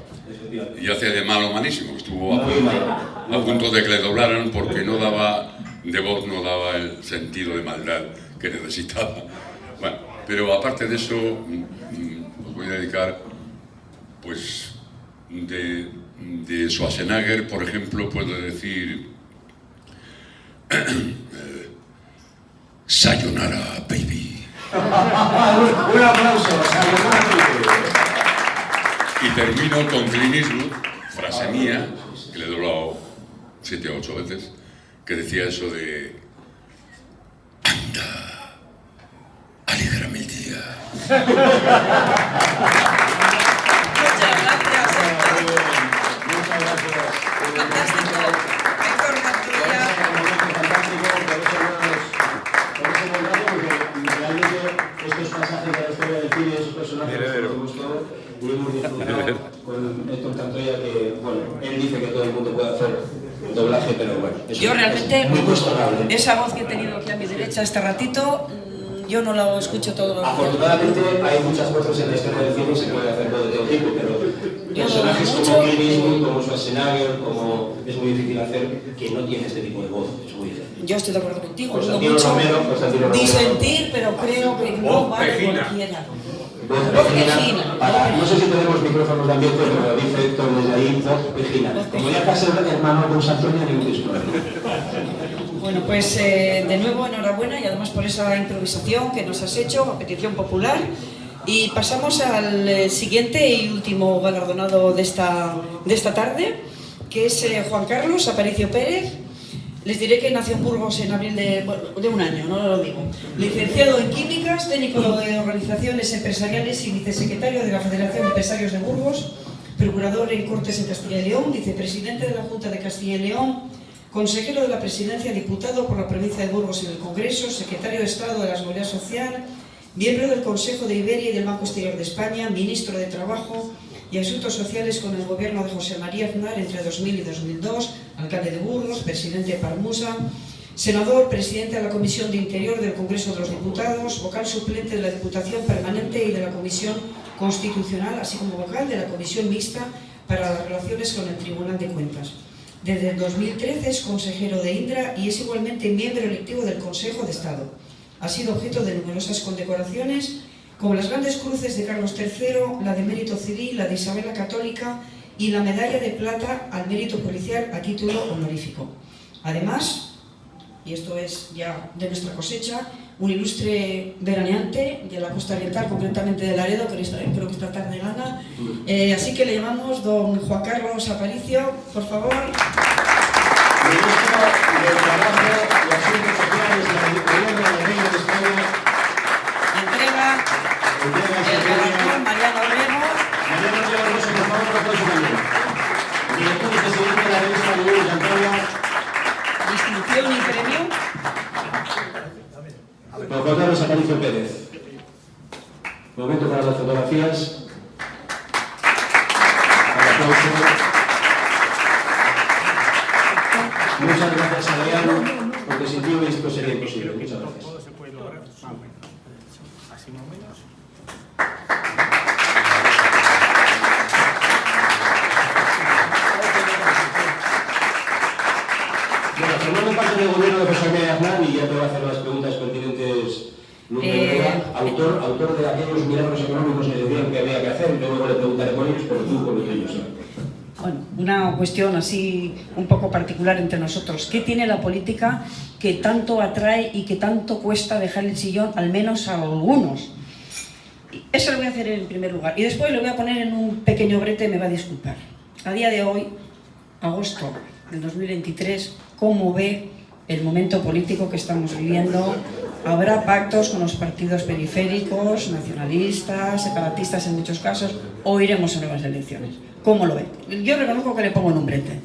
Y hace de malo malísimo, estuvo a punto de que le doblaran porque no daba, de voz no daba el sentido de maldad que necesitaba. Bueno, pero aparte de eso, os voy a dedicar, pues, de Schwarzenegger, por ejemplo, puedo decir Sayonara, baby. Un aplauso, Sayonara, baby. Y termino con Clint Eastwood, frase mía, que le he doblado 7 o 8 veces, que decía eso de: anda, alégrame el día. Muchas gracias. Fantástico. Héctor Cantilla. Estos pasajes de la historia del cine, esos personajes que nos gustó y hemos disfrutado con Héctor Cantoya, que, bueno, él dice que todo el mundo puede hacer doblaje, pero bueno, Yo realmente, es muy cuestionable. esa voz que he tenido aquí a mi derecha este ratito, yo no la escucho todos los días. Afortunadamente hay muchas voces en la historia del cine y se puede hacer de todo tipo, pero personajes como Clint Eastwood, como Schwarzenegger, como es muy difícil hacer que no tiene este tipo de voz, es muy difícil. Yo estoy de acuerdo contigo, Constantino mucho Romero. disentir, pero creo que no vale cualquiera. Voz Pejina. No sé si tenemos micrófonos de ambiente, pero dice Héctor desde ahí, voz Pejina. Como ya casi el hermano con Santoña, ni un disco. Bueno, pues de nuevo enhorabuena y además por esa improvisación que nos has hecho, a petición popular. Y pasamos al siguiente y último galardonado de esta tarde, que es Juan Carlos Aparicio Pérez. Les diré que nació en Burgos en abril de un año, no lo digo. Licenciado en Químicas, técnico de organizaciones empresariales y vicesecretario de la Federación de Empresarios de Burgos, procurador en Cortes en Castilla y León, vicepresidente de la Junta de Castilla y León, consejero de la Presidencia, diputado por la provincia de Burgos en el Congreso, secretario de Estado de la Seguridad Social, miembro del Consejo de Iberia y del Banco Exterior de España, ministro de Trabajo y Asuntos Sociales con el gobierno de José María Aznar entre 2000 y 2002, alcalde de Burgos, presidente de Parmusa, senador, presidente de la Comisión de Interior del Congreso de los Diputados, vocal suplente de la Diputación Permanente y de la Comisión Constitucional, así como vocal de la Comisión Mixta para las Relaciones con el Tribunal de Cuentas. Desde el 2013 es consejero de Indra y es igualmente miembro electivo del Consejo de Estado. Ha sido objeto de numerosas condecoraciones, como las Grandes Cruces de Carlos III, la de Mérito Civil, la de Isabel la Católica y la Medalla de Plata al Mérito Policial a título honorífico. Además, y esto es ya de nuestra cosecha, un ilustre veraneante de la costa oriental, concretamente de Laredo, que creo que esta tarde gana. Así que le llamamos don Juan Carlos Aparicio, por favor. Ministro del Trabajo y Asuntos Sociales del Gobierno del Reino de España. Entrega el galardón Mariano Orrego. Mariano Orrego, por favor, con todo su mañana. Director y presidente de la revista Luis Antonio. Distinción y premio. Don Juan Carlos Aparicio Pérez. Momento para las fotografías. Al aplauso. Muchas gracias, Adrián, porque sin ti esto sería imposible. Muchas gracias. Todo se puede lograr más o menos. Así más o menos. Bueno, formando parte del gobierno de José María Aznar, y ya te voy a hacer las preguntas pertinentes, autor de aquellos milagros económicos que decían que había que hacer, yo luego le preguntaré con ellos, pero tú con los tuyos. Bueno, una cuestión así un poco particular entre nosotros. ¿Qué tiene la política que tanto atrae y que tanto cuesta dejar el sillón, al menos a algunos? Eso lo voy a hacer en primer lugar. Y después lo voy a poner en un pequeño brete, me va a disculpar. A día de hoy, agosto del 2023, ¿cómo ve el momento político que estamos viviendo? ¿Habrá pactos con los partidos periféricos, nacionalistas, separatistas en muchos casos, o iremos a nuevas elecciones? ¿Cómo lo ve? Yo reconozco que le pongo en un brete.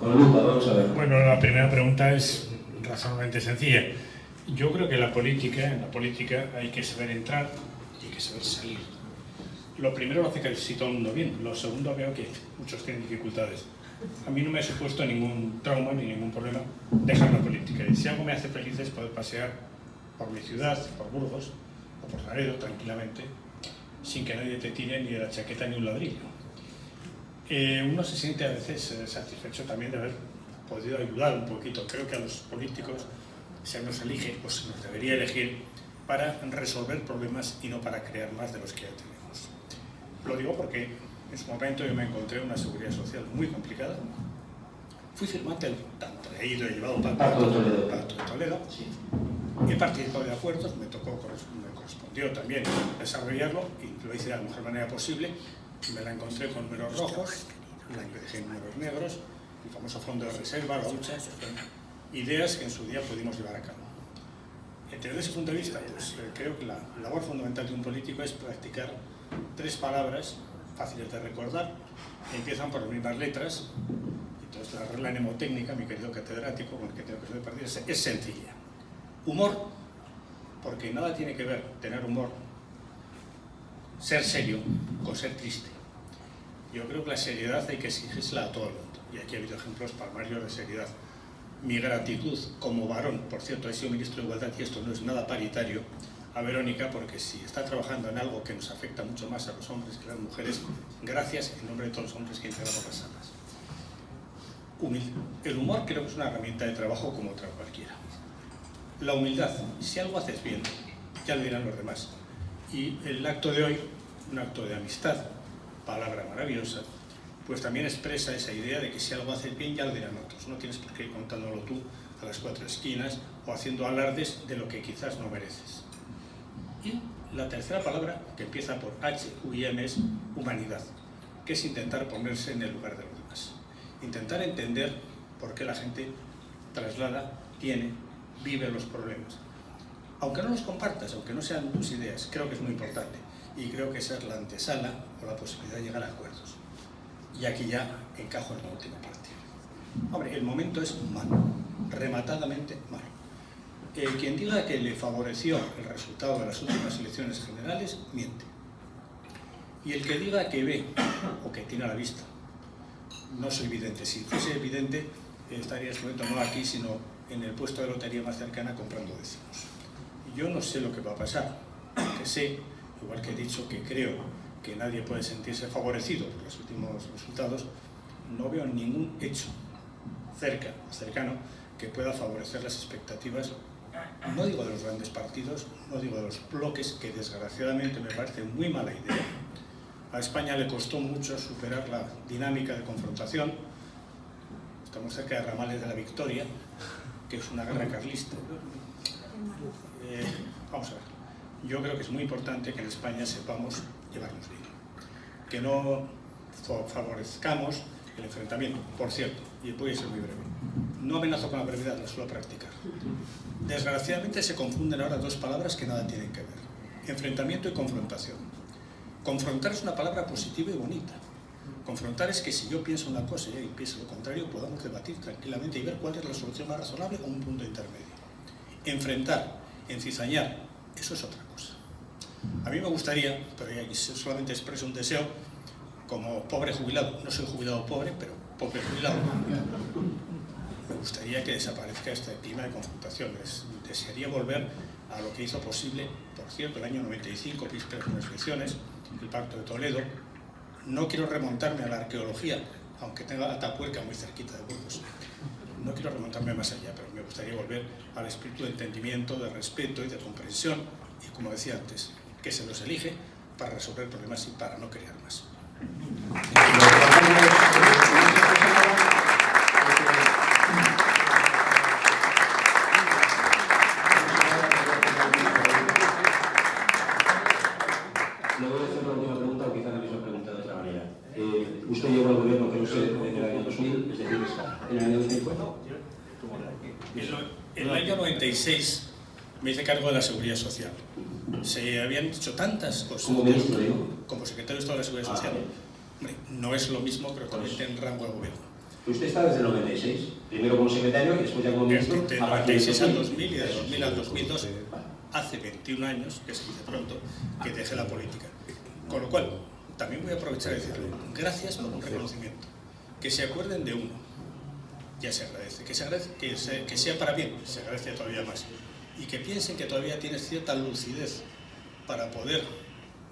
Con lupa, vamos a ver. Bueno, la primera pregunta es razonablemente sencilla. Yo creo que en la política hay que saber entrar y hay que saber salir. Lo primero lo hace casi todo el mundo bien. Lo segundo veo que muchos tienen dificultades. A mí no me ha supuesto ningún trauma ni ningún problema dejar la política. Y si algo me hace feliz es poder pasear por mi ciudad, por Burgos o por Laredo tranquilamente, sin que nadie te tire ni de la chaqueta ni un ladrillo. Uno se siente a veces satisfecho también de haber podido ayudar un poquito. Creo que a los políticos se nos elige o se nos debería elegir para resolver problemas y no para crear más de los que ya tenemos. Lo digo porque en su momento yo me encontré una seguridad social muy complicada. Fui firmante del tanto he ido y he llevado Pacto de Toledo. He participado de acuerdos, me correspondió también desarrollarlo y lo hice de la mejor manera posible. Me la encontré con números rojos, la dejé en números negros, el famoso fondo de reserva, la hucha, ideas que en su día pudimos llevar a cabo. Desde ese punto de vista, pues, creo que la labor fundamental de un político es practicar 3 palabras fáciles de recordar, que empiezan por las mismas letras. Entonces la regla mnemotécnica, mi querido catedrático, con el que tengo que partir, es sencilla. Humor, porque nada tiene que ver tener humor, ser serio, con ser triste. Yo creo que la seriedad hay que exigírsela a todo el mundo, y aquí ha habido ejemplos palmarios de seriedad. Mi gratitud como varón, por cierto, he sido ministro de Igualdad y esto no es nada paritario, a Verónica, porque si está trabajando en algo que nos afecta mucho más a los hombres que a las mujeres, gracias en nombre de todos los hombres que integramos las salas. El humor creo que es una herramienta de trabajo como otra cualquiera. La humildad, si algo haces bien, ya lo dirán los demás. Y el acto de hoy, un acto de amistad, palabra maravillosa, pues también expresa esa idea de que si algo haces bien ya lo dirán otros. No tienes por qué ir contándolo tú a las 4 esquinas o haciendo alardes de lo que quizás no mereces. Y la tercera palabra, que empieza por H-U-I-M, es humanidad, que es intentar ponerse en el lugar de los demás. Intentar entender por qué la gente traslada, tiene, vive los problemas. Aunque no los compartas, aunque no sean tus ideas, creo que es muy importante. Y creo que esa es la antesala o la posibilidad de llegar a acuerdos. Y aquí ya encajo en la última parte. Hombre, el momento es malo, rematadamente malo. Quien diga que le favoreció el resultado de las últimas elecciones generales, miente. Y el que diga que ve, o que tiene a la vista, no soy vidente. Si fuese evidente, estaría en este momento no aquí, sino en el puesto de lotería más cercana comprando décimos. Yo no sé lo que va a pasar, que sé, igual que he dicho que creo que nadie puede sentirse favorecido por los últimos resultados, no veo ningún hecho cercano que pueda favorecer las expectativas, no digo de los grandes partidos, no digo de los bloques, que desgraciadamente me parece muy mala idea. A España le costó mucho superar la dinámica de confrontación. Estamos cerca de Ramales de la Victoria, que es una guerra carlista. Vamos a ver. Yo creo que es muy importante que en España sepamos llevarnos bien. Que no favorezcamos el enfrentamiento. Por cierto, y voy a ser muy breve, no amenazo con la brevedad, la suelo practicar. Desgraciadamente se confunden ahora dos palabras que nada tienen que ver. Enfrentamiento y confrontación. Confrontar es una palabra positiva y bonita. Confrontar es que si yo pienso una cosa y ella piensa lo contrario, podamos debatir tranquilamente y ver cuál es la solución más razonable o un punto intermedio. Enfrentar, encizañar, eso es otra cosa. A mí me gustaría, pero ya solamente expreso un deseo, como pobre jubilado, no soy jubilado pobre, pero pobre jubilado, me gustaría que desaparezca este clima de confrontaciones. Desearía volver a lo que hizo posible, por cierto, el año 95, vísperas de las elecciones, el Pacto de Toledo. No quiero remontarme a la arqueología, aunque tenga Atapuerca muy cerquita de Burgos. No quiero remontarme más allá, pero me gustaría volver al espíritu de entendimiento, de respeto y de comprensión, y como decía antes, que se los elige para resolver problemas y para no crear más. Le voy a hacer la última pregunta, o quizá la misma pregunta de otra manera. Usted llegó al gobierno, que no sé, en el año 2000, es decir, en el año 2004. En el año 96 me hice cargo de la Seguridad Social. Se habían dicho tantas cosas. ¿Como ministro, digo? Como secretario de Estado de la Seguridad Social. Hombre, no es lo mismo, pero también tiene rango de gobierno. Usted está desde el 96, primero como secretario y después ya como ministro. Del 96 al 2000 y del 2000 al 2002, hace 21 años, que se dice pronto, que dejé la política. Con lo cual, también voy a aprovechar y decirle, gracias por un reconocimiento. Que se acuerden de uno, ya se agradece. Que sea para bien, se agradece todavía más. Y que piensen que todavía tienes cierta lucidez para poder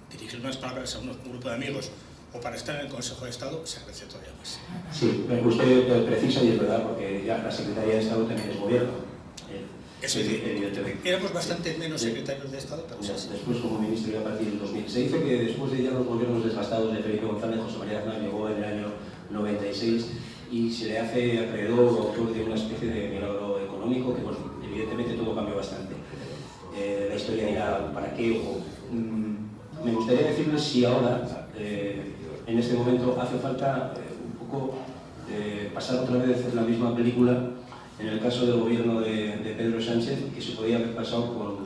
dirigir unas palabras a un grupo de amigos o para estar en el Consejo de Estado, se agradece todavía más. Sí, usted precisa y es verdad, porque ya la Secretaría de Estado también es gobierno. Eso es decir, éramos bastante menos secretarios de Estado, pero ya, después como ministro ya a partir del 2000. Se dice que después de ya los gobiernos desgastados de Felipe González, José María Aznar llegó en el año 96 y se le hace acreedor o autor de una especie de milagro económico que, bueno, evidentemente todo cambió bastante. La historia irá para qué me gustaría decirles si ahora, en este momento, hace falta un poco pasar otra vez la misma película en el caso del gobierno de Pedro Sánchez, que se podía haber pasado con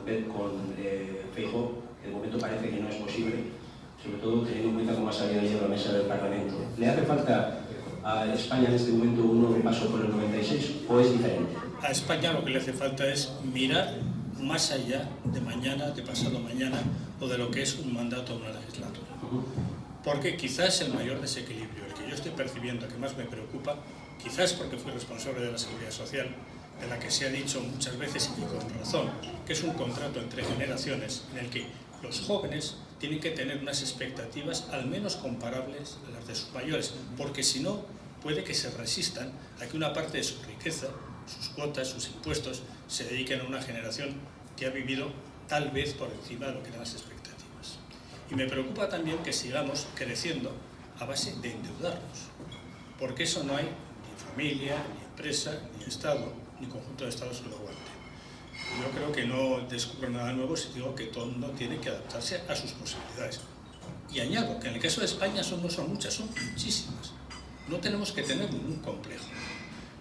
Feijóo, que de momento parece que no es posible, sobre todo teniendo en cuenta cómo ha salido ayer a la mesa del Parlamento. ¿Le hace falta a España en este momento un nuevo paso por el 96 o es diferente? A España lo que le hace falta es mirar más allá de mañana, de pasado mañana, o de lo que es un mandato de una legislatura. Porque quizás el mayor desequilibrio, el que yo estoy percibiendo, que más me preocupa, quizás porque fui responsable de la Seguridad Social, de la que se ha dicho muchas veces y con razón, que es un contrato entre generaciones en el que los jóvenes tienen que tener unas expectativas al menos comparables a las de sus mayores, porque si no, puede que se resistan a que una parte de su riqueza, sus cuotas, sus impuestos, se dediquen a una generación que ha vivido tal vez por encima de lo que eran las expectativas. Y me preocupa también que sigamos creciendo a base de endeudarnos, porque eso no hay ni familia, ni empresa, ni Estado, ni conjunto de Estados que lo aguante. Yo creo que no descubro nada nuevo si digo que todo el mundo tiene que adaptarse a sus posibilidades. Y añado que en el caso de España no son muchas, son muchísimas. No tenemos que tener ningún complejo.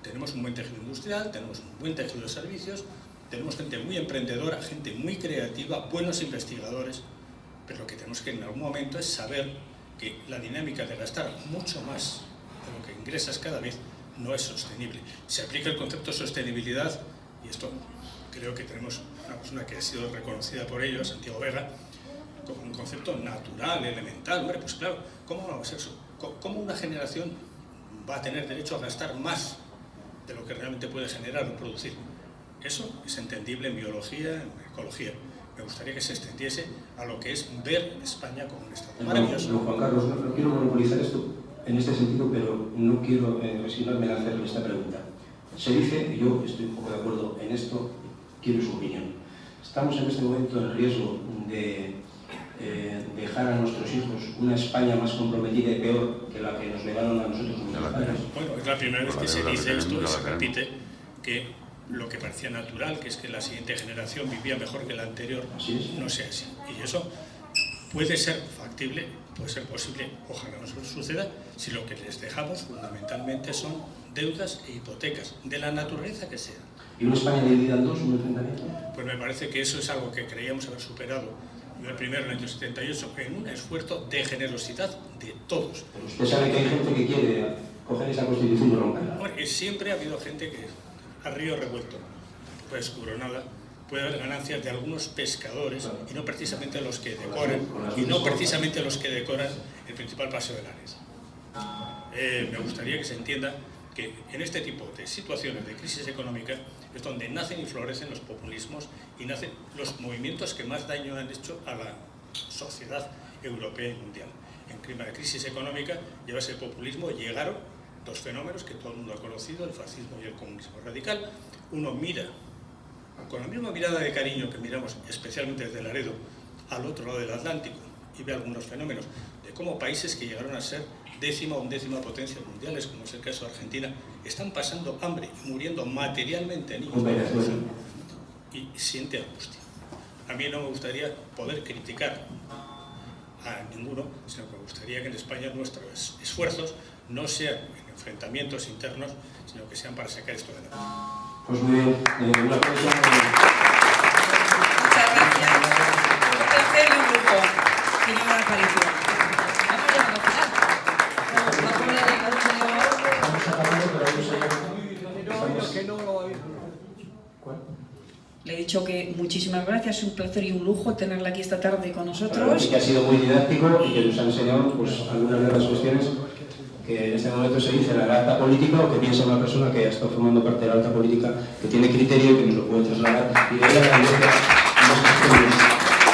Tenemos un buen tejido industrial, tenemos un buen tejido de servicios, tenemos gente muy emprendedora, gente muy creativa, buenos investigadores, pero lo que tenemos que en algún momento es saber que la dinámica de gastar mucho más de lo que ingresas cada vez no es sostenible. Se aplica el concepto de sostenibilidad, y esto creo que tenemos una persona que ha sido reconocida por ello, Santiago Vega, como un concepto natural, elemental. Hombre, pues claro, ¿cómo vamos a eso? ¿Cómo una generación va a tener derecho a gastar más de lo que realmente puede generar o producir? Eso es entendible en biología, en ecología. Me gustaría que se extendiese a lo que es ver España como un Estado maravilloso. No, Juan Carlos, no quiero monopolizar esto en este sentido, pero no quiero resignarme a hacerle esta pregunta. Se dice, y yo estoy un poco de acuerdo en esto, quiero su opinión. Estamos en este momento en riesgo de dejar a nuestros hijos una España más comprometida y peor que la que nos legaron a nosotros nuestros padres. Bueno, es la primera vez que se dice esto y se repite, que lo que parecía natural, que es que la siguiente generación vivía mejor que la anterior, no sea así. Y eso puede ser factible, puede ser posible, ojalá no suceda, si lo que les dejamos fundamentalmente son deudas e hipotecas, de la naturaleza que sea. ¿Y una España dividida en dos, un enfrentamiento? Pues me parece que eso es algo que creíamos haber superado, yo el primero en el año 78, en un esfuerzo de generosidad de todos. Pero usted sabe que hay gente que quiere coger esa Constitución y romperla. Bueno, siempre ha habido gente que, a río revuelto, no descubro nada, puede haber ganancias de algunos pescadores y no precisamente los que decoran, el principal paseo de Lares. Me gustaría que se entienda que en este tipo de situaciones de crisis económica es donde nacen y florecen los populismos y nacen los movimientos que más daño han hecho a la sociedad europea y mundial. En clima de crisis económica, llevase el populismo, llegaron dos fenómenos que todo el mundo ha conocido, el fascismo y el comunismo radical. Uno mira con la misma mirada de cariño que miramos especialmente desde Laredo al otro lado del Atlántico y ve algunos fenómenos de cómo países que llegaron a ser décima o undécima potencias mundiales, como es el caso de Argentina, están pasando hambre y muriendo materialmente niños y siente angustia. A mí no me gustaría poder criticar a ninguno, sino que me gustaría que en España nuestros esfuerzos no sean en enfrentamientos internos, sino que sean para sacar esto adelante. Pues muy bien, una aplauso. Muchas gracias. Un placer y un lujo, señora Aparicio. Vamos ya a final. Estamos acabando, pero hay un señor. Le he dicho que muchísimas gracias, un placer y un lujo tenerla aquí esta tarde con nosotros. Claro, y que ha sido muy didáctico y que nos ha enseñado pues, algunas de las cuestiones que en este momento se dice la alta política o que piensa una persona que ha estado formando parte de la alta política, que tiene criterio y que nos lo puede trasladar. Y de ahí agradezco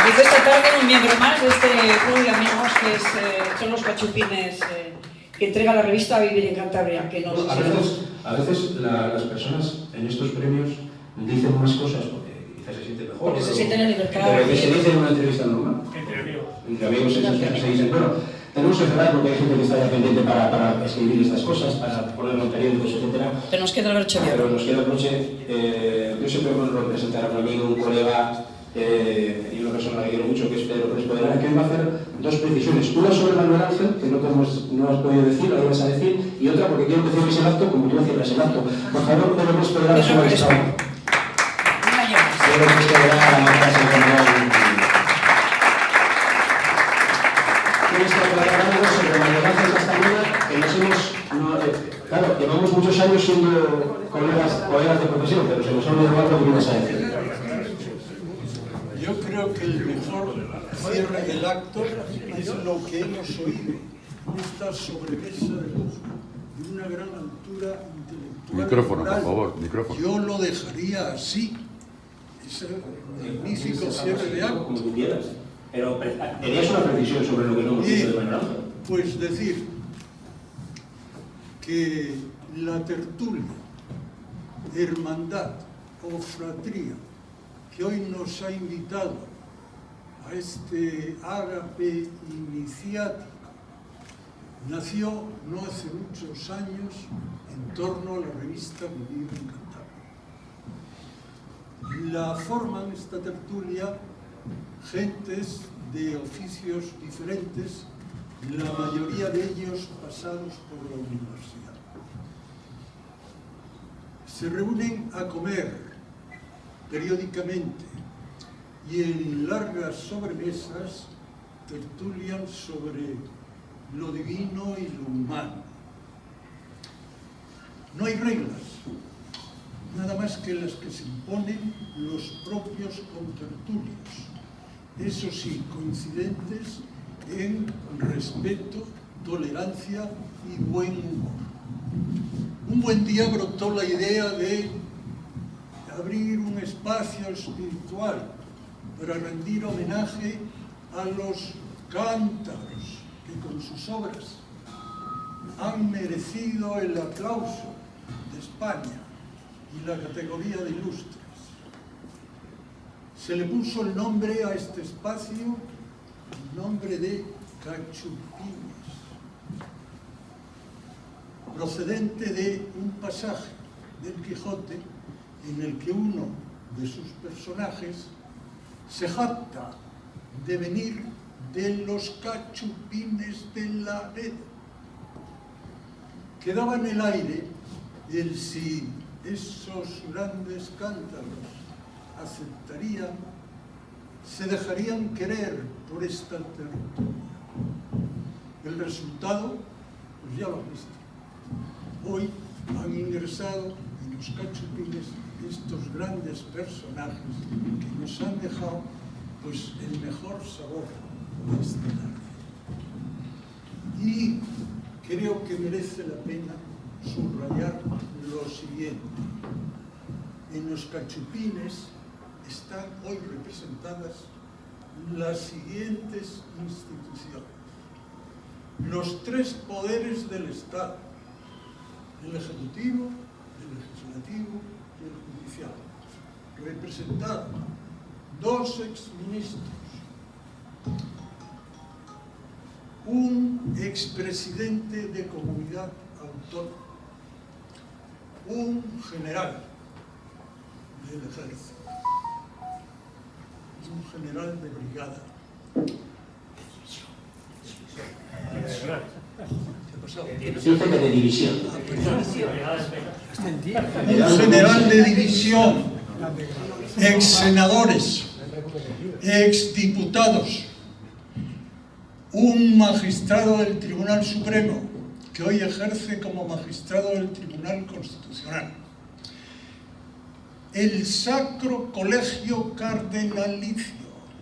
desde esta tarde un miembro más de este club de amigos que son los cachupines que entrega la revista Vivir en Cantabria. Que nos a veces las personas en estos premios dicen más cosas porque quizás se sienten mejor. Porque se sienten en libertad. Pero que se dice en una entrevista normal. Entre amigos. Entre amigos esas cosas se dicen. Bueno, tenemos que cerrar porque hay gente que está ya pendiente para escribir estas cosas, para ponerlo en periódicos, etc. Pero nos queda el broche de oro. Pero nos queda el broche. Yo siempre vuelvo a presentar a un amigo, un colega y una persona que quiero mucho, que es Pedro Crespo de Lara, que hoy va a hacer dos precisiones. Una sobre Manuel Ángel, que no has podido decir, lo ibas a decir, y otra porque quiero que cierres el acto como tú cierras el acto. Por favor, Pedro Crespo de Lara sobre esta hora. Pedro Crespo de Lara, la casa general. Tienes que aclarar algo sobre Manuel Ángel Castañeda, que nos hemos... claro, llevamos muchos años siendo colegas de profesión, pero se nos ha olvidado algo que ibas a decir. Yo creo que el mejor cierre del acto es lo que hemos oído, esta sobremesa de lujo, de una gran altura intelectual. Micrófono, por favor, micrófono. Yo lo dejaría así, ese magnífico cierre de acto. Como tú quieras, pero tenías una precisión sobre lo que no hemos dicho de Manuel Ángel. Pues decir que la tertulia, hermandad o fratría que hoy nos ha invitado a este ágape iniciático, nació no hace muchos años en torno a la revista Vivir en Cantabria. La forman esta tertulia gentes de oficios diferentes, la mayoría de ellos pasados por la universidad. Se reúnen a comer periódicamente y en largas sobremesas tertulian sobre lo divino y lo humano. No hay reglas, nada más que las que se imponen los propios contertulios, eso sí, coincidentes en respeto, tolerancia y buen humor. Un buen día brotó la idea de abrir un espacio espiritual para rendir homenaje a los cántabros que con sus obras han merecido el aplauso de España y la categoría de ilustres. Se le puso el nombre a este espacio, el nombre de Cachupines, procedente de un pasaje del Quijote en el que uno de sus personajes se jacta de venir de los cachupines de Laredo. Quedaba en el aire el si esos grandes cántaros aceptarían, se dejarían querer por esta tertulia. El resultado, pues ya lo han visto. Hoy han ingresado en los cachupines estos grandes personajes que nos han dejado pues el mejor sabor de este arte. Y creo que merece la pena subrayar lo siguiente. En los cachupines están hoy representadas las siguientes instituciones. Los tres poderes del Estado: el Ejecutivo, el Legislativo y el Judicial. Representados dos exministros, un expresidente de comunidad autónoma, un general del ejército, un general de brigada. Dice que de división. Un general de división, ex senadores, ex diputados, un magistrado del Tribunal Supremo que hoy ejerce como magistrado del Tribunal Constitucional, el Sacro Colegio Cardenalicio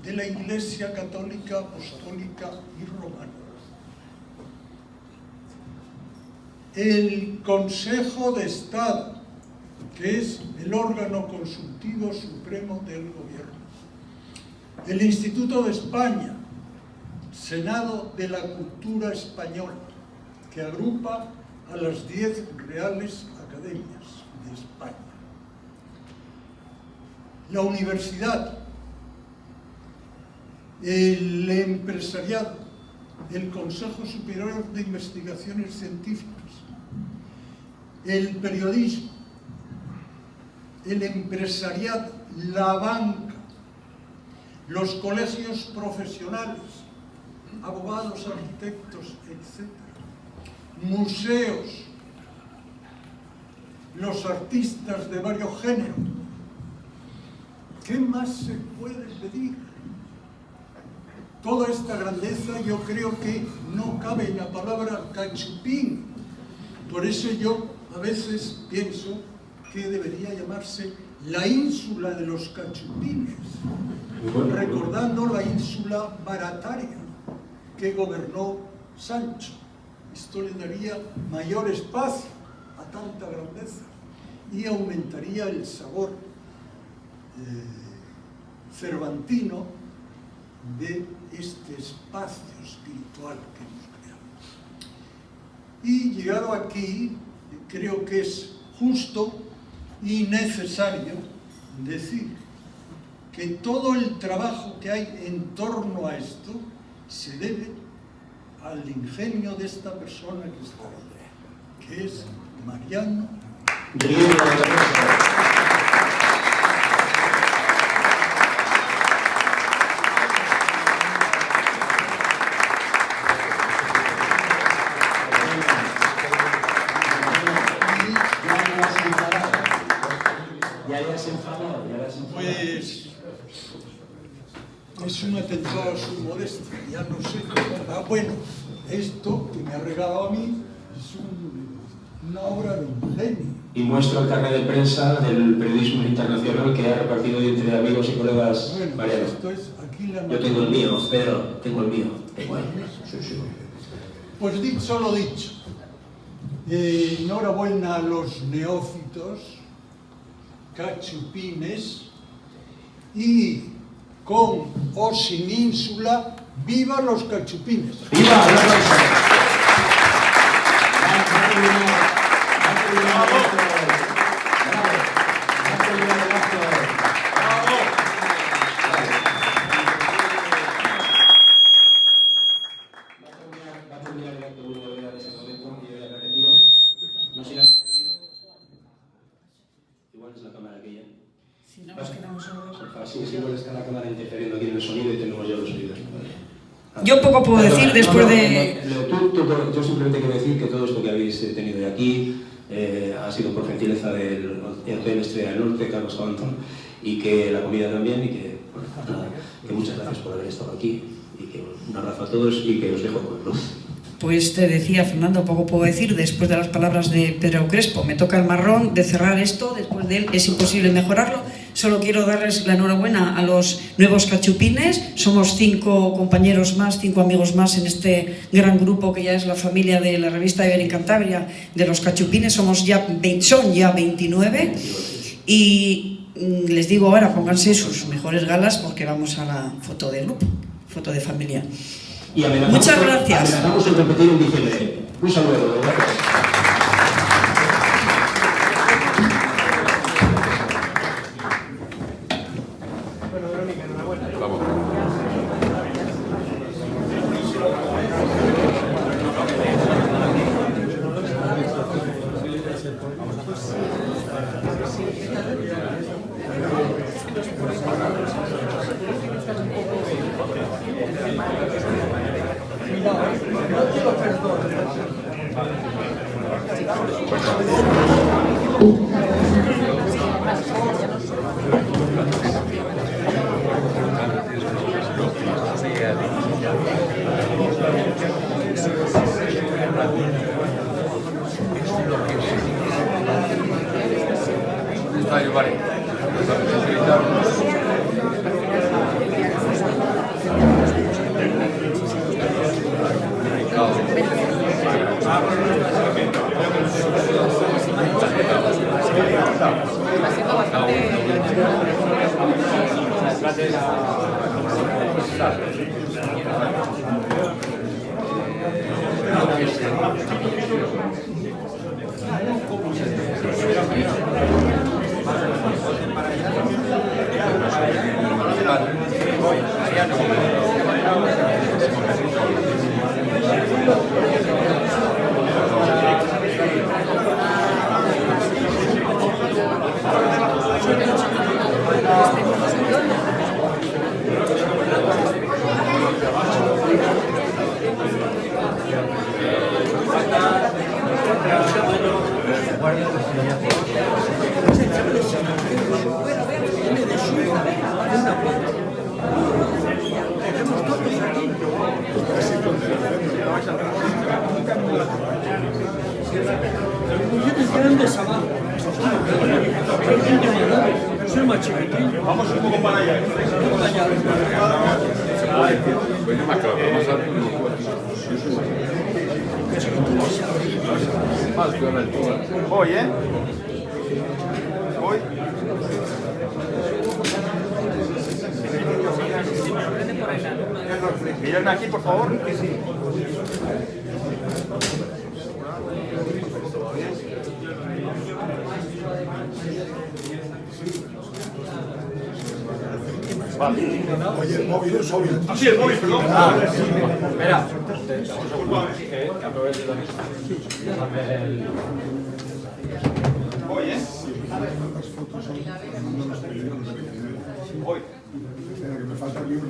de la Iglesia Católica, Apostólica y Romana, el Consejo de Estado, que es el órgano consultivo supremo del gobierno, el Instituto de España, Senado de la Cultura Española, que agrupa a las 10 reales academias de España, la universidad, el empresariado, el Consejo Superior de Investigaciones Científicas, el periodismo, el empresariado, la banca, los colegios profesionales, abogados, arquitectos, etc., museos, los artistas de varios géneros. ¿Qué más se puede pedir? Toda esta grandeza yo creo que no cabe en la palabra cachupín. Por eso yo a veces pienso que debería llamarse la ínsula de los cachupines, recordando la ínsula Barataria que gobernó Sancho. Esto le daría mayor espacio a tanta grandeza y aumentaría el sabor cervantino de este espacio espiritual que hemos creado. Y llegado aquí, creo que es justo y necesario decir que todo el trabajo que hay en torno a esto se debe al ingenio de esta persona que está ahí, que es Mariano Riera. Pues es un atentado a su modestia, ya no sé. Bueno, esto que me ha regalado a mí es una obra de un genio. Y muestro el carnet de prensa del periodismo internacional que ha repartido entre amigos y colegas. Bueno, Mariano. esto es aquí la... Yo tengo el mío, Pedro, tengo el mío. Sí, sí. Pues dicho lo dicho, enhorabuena a los neófitos, cachupines, y con o sin ínsula, ¡viva los cachupines! ¡Viva! igual es la cámara aquella. Si no nos quedamos sordos. Sí, es igual está la cámara interfiriendo aquí en el sonido y tenemos ya los oídos. Yo poco puedo decir después de... Yo simplemente quiero decir que todo esto que habéis tenido de aquí ha sido por gentileza del Hotel Estrella del Norte, Carlos Cabantón, y que la comida también, y que, bueno, nada, que muchas gracias por haber estado aquí, y que un abrazo a todos y que os dejo con luz. Pues te decía, Fernando, poco puedo decir después de las palabras de Pedro Crespo. Me toca el marrón de cerrar esto, después de él es imposible mejorarlo. Solo quiero darles la enhorabuena a los nuevos cachupines. Somos 5 compañeros más, 5 amigos más en este gran grupo que ya es la familia de la revista Iberia en Cantabria de los cachupines. Son ya 29 y les digo ahora, pónganse sus mejores galas porque vamos a la foto de grupo, foto de familia. Y muchas gracias. Amenazamos en repetir en diciembre. Un saludo. Gracias. Bueno, Verónica, enhorabuena. Vamos. Vamos un poco para allá. Voy, ¿eh? Voy. Miradme aquí, por favor. Vale. Oye, el móvil es obvio. Ah, sí, el móvil, perdón. Espera. Voy, ¿eh? Voy. Espera, que me falta aquí uno.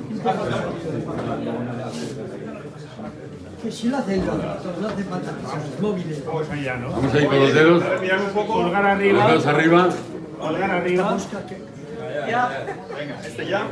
Que si lo hacen los no hace falta los móviles. Vamos allá, ¿no? Vamos ahí con los dedos. A ver, mirad un poco. Pulgar arriba. Los dedos arriba. Pulgar arriba. Venga, este ya.